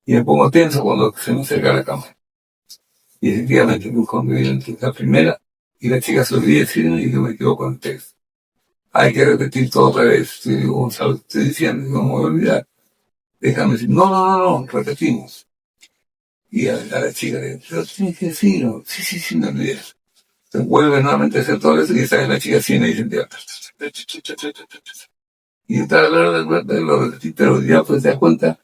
Y me pongo tenso cuando se me acerca a la cámara. Y efectivamente, pues, cuando yo entré la primera, y la chica se olvida y yo me quedo con el texto. Hay que repetir todo otra vez. Y digo, Gonzalo, estoy diciendo, no me voy a olvidar. Déjame decir, no, repetimos. Y a la chica le digo, pero tienes que decirlo. Sí, no olvides. Entonces vuelve nuevamente a hacer todo eso y sale la chica así y me dice, y está lo repetí, pero ya pues te das cuenta,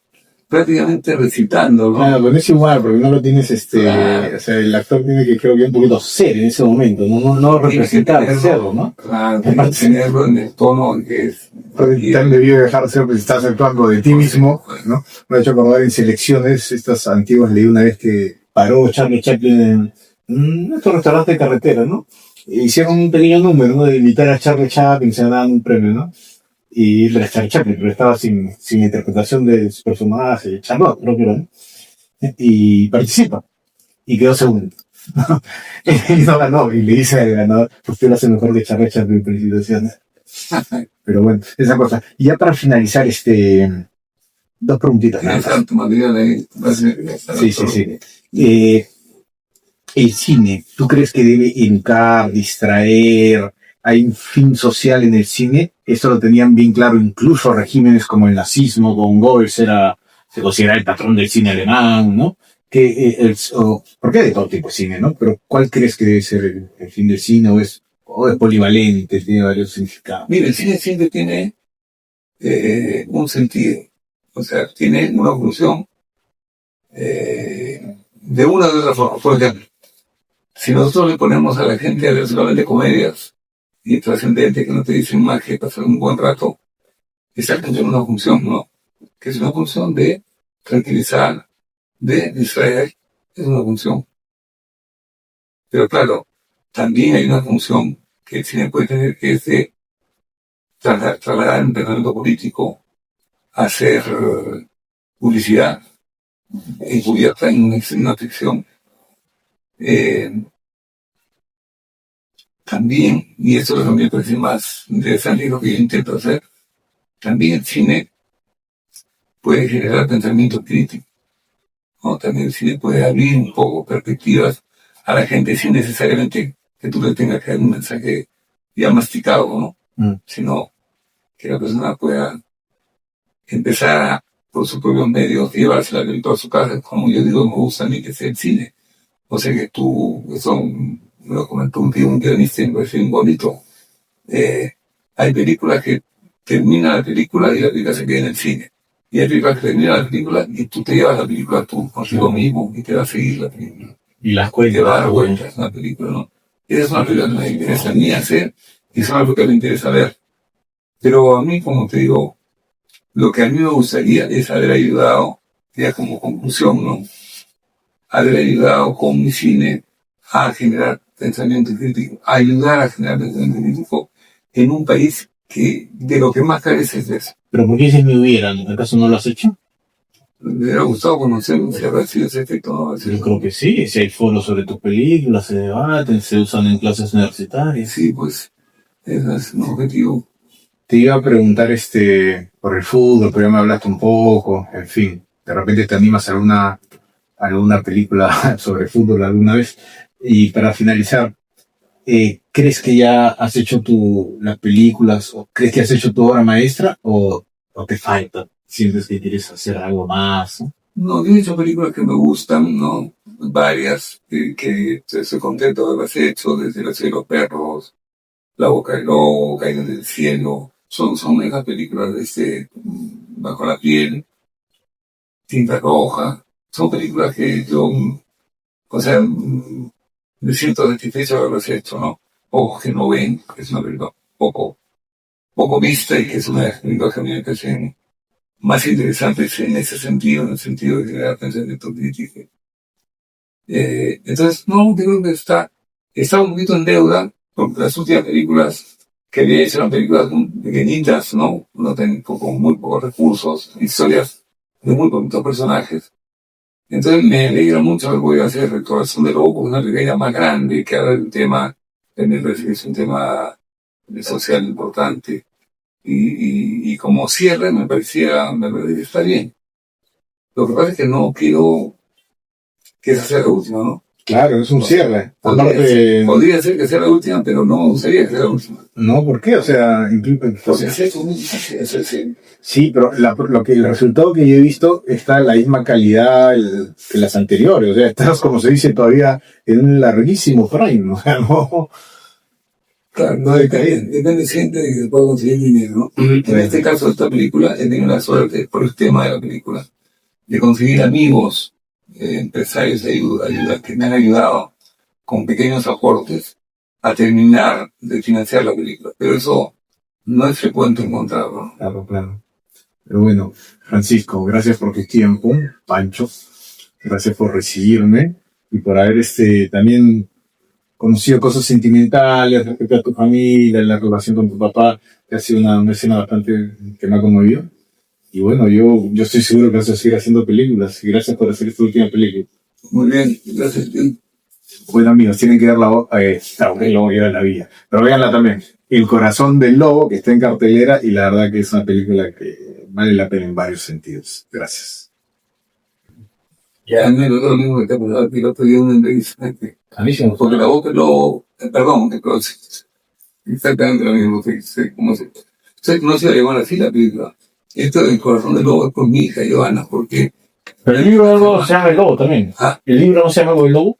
prácticamente recitando, ¿no? Claro, pero no es igual, porque no lo tienes, Claro. o sea, el actor tiene que, creo que un poquito ser en ese momento, no representar, serlo, ¿no? Claro, tenerlo en el tono que es. También debió dejar de ser, pues, estás actuando de ti mismo, ¿no? Me ha hecho acordar en Selecciones, estas antiguas, leí una vez que paró Charlie Chaplin en estos restaurantes de carretera, ¿no? E hicieron un pequeño número, ¿no? De invitar a Charlie Chaplin, se ganaban un premio, ¿no? Y era Charlie Chaplin, pero estaba sin interpretación de su personaje, Charlotte, creo que era, ¿no? Y participa, y quedó segundo. Y no ganó, y le dice al ganador, usted lo hace mejor que Charrecha, felicitaciones. Pero bueno, esa cosa. Y ya para finalizar, dos preguntitas nada Tienes más. tanto material ahí. Sí. El cine, ¿tú crees que debe educar, distraer? ¿Hay un fin social en el cine? Esto lo tenían bien claro incluso regímenes como el nazismo, con Goebbels se considera el patrón del cine alemán, ¿no? ¿Por qué de todo tipo de cine, no? Pero ¿cuál crees que debe ser el fin del cine? ¿O es polivalente, tiene varios significados? Mira, el cine siempre tiene un sentido, o sea, tiene una función de una u otra forma. Por ejemplo, si nosotros le ponemos a la gente a ver solamente comedias y trascendentes que no te dicen más que pasar un buen rato, está cumpliendo una función, ¿no? Que es una función de tranquilizar, de distraer, es una función. Pero claro, también hay una función que el cine puede tener, que es de trasladar un pensamiento político, hacer publicidad encubierta en una ficción. También, y eso es lo que me parece más interesante y lo que yo intento hacer, también el cine puede generar pensamiento crítico, ¿no? También el cine puede abrir un poco perspectivas a la gente sin necesariamente que tú le tengas que dar un mensaje ya masticado, ¿no? Sino que la persona pueda empezar a, por sus propios medios, llevarse la película a su casa, como yo digo, me gusta a mí que sea el cine. O sea que eso me lo comentó un tío, un guionista, me parece un bonito. Hay películas que termina la película y la película se queda en el cine. Y hay películas que termina la película y tú te llevas la película tú consigo mismo y te vas a seguir la película. Y las Te cuentas. va a dar vueltas la película, ¿no? Esa es una película que me interesa a mí hacer y es una película que me interesa ver. Pero a mí, como te digo, lo que a mí me gustaría es haber ayudado, ya como conclusión, ¿no? Haber ayudado con mi cine a generar pensamiento crítico, a ayudar a generar pensamiento crítico en un país que de lo que más carece es de eso. ¿Pero por qué si me hubieran? ¿Acaso no lo has hecho? Me hubiera gustado conocer si habrá sido ese efecto, ¿no? Yo creo que sí, si hay foros sobre tus películas, se debaten, se usan en clases universitarias. Sí, pues, ese es un objetivo. Te iba a preguntar por el fútbol, pero ya me hablaste un poco, en fin, de repente te animas a alguna película sobre fútbol alguna vez. Y para finalizar, ¿crees que ya has hecho las películas, o crees que has hecho tu obra maestra, o te falta? ¿Sientes que quieres hacer algo más, ¿no? No, yo he hecho películas que me gustan, ¿no? Varias, que estoy contento de haberlas hecho, desde La ciudad de los perros, La boca del lobo, Caída del cielo. Son esas películas Bajo la piel, Tinta roja. Son películas que yo, o sea, me siento satisfecho de haberlas hecho, ¿no? Ojos que no ven, que es una película poco vista y que es una de las películas que a mí me parecen más interesantes en ese sentido, en el sentido de generar pensamiento crítico. Entonces, no, creo que está un poquito en deuda, porque las últimas películas que había hecho eran películas muy pequeñitas, ¿no? No tienen muy pocos recursos, historias de muy poquitos personajes. Entonces me alegra mucho que voy a hacer El corazón del lobo, una película más grande, que habla del tema, me parece que es un tema social importante. Y como cierre me parecía que está bien. Lo que pasa es que no quiero que esa sea la última, ¿no? Claro, es un cierre. Podría ser que sea la última, pero no me gustaría que sea la última. No, ¿por qué? O sea, sí, pero el resultado que yo he visto está a la misma calidad que las anteriores. O sea, estás, como se dice, todavía en un larguísimo prime. O sea, no. Claro, no depende siempre de que pueda conseguir dinero, ¿no? En este caso, de esta película, he tenido la suerte, por el tema de la película, de conseguir amigos, empresarios de ayuda, que me han ayudado con pequeños aportes a terminar de financiar la película. Pero eso no es frecuente encontrarlo. Claro. Pero bueno, Francisco, gracias por tu tiempo. Pancho, gracias por recibirme y por haber también conocido cosas sentimentales respecto a tu familia, la relación con tu papá, que ha sido una escena bastante que me ha conmovido. Y bueno, yo estoy seguro que vas a seguir haciendo películas. Y gracias por hacer esta última película. Muy bien, gracias. Bueno, amigos, tienen que ver el lobo lleva la villa. Pero véanla también. El corazón del lobo, que está en cartelera, y la verdad que es una película que vale la pena en varios sentidos. Gracias. Ya, a mí lo mismo que te pasaba el otro día en una entrevista. A mí sí me gustó. Porque la voz del lobo, perdón, exactamente lo mismo que dice, como se. Usted no se la llamó así la película. Esto del corazón del lobo es con mi hija Joana, porque Pero el libro del lobo se llama El Lobo también. Ah. El libro no se llama El Lobo.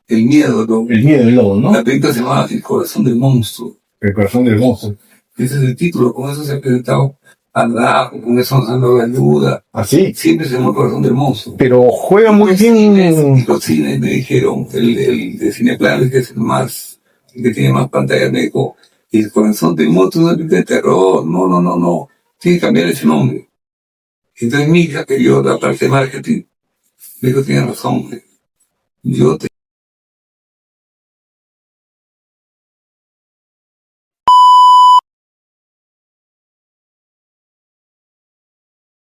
el miedo del lobo. El miedo del lobo, ¿no? La película se llama El corazón del monstruo. El corazón del monstruo. Ese es el título, con eso se ha presentado al lado, con eso nos han dado ayuda. Así. Siempre se llama El corazón del monstruo. Pero juega muy bien. Y los cines me dijeron, el de Cineplan, que es el más, que tiene más pantallas, me dijo, El corazón del monstruo es una película de terror, no, tiene que cambiar ese nombre. Entonces mi hija, que yo la parte de marketing, me dijo, tiene razón, yo te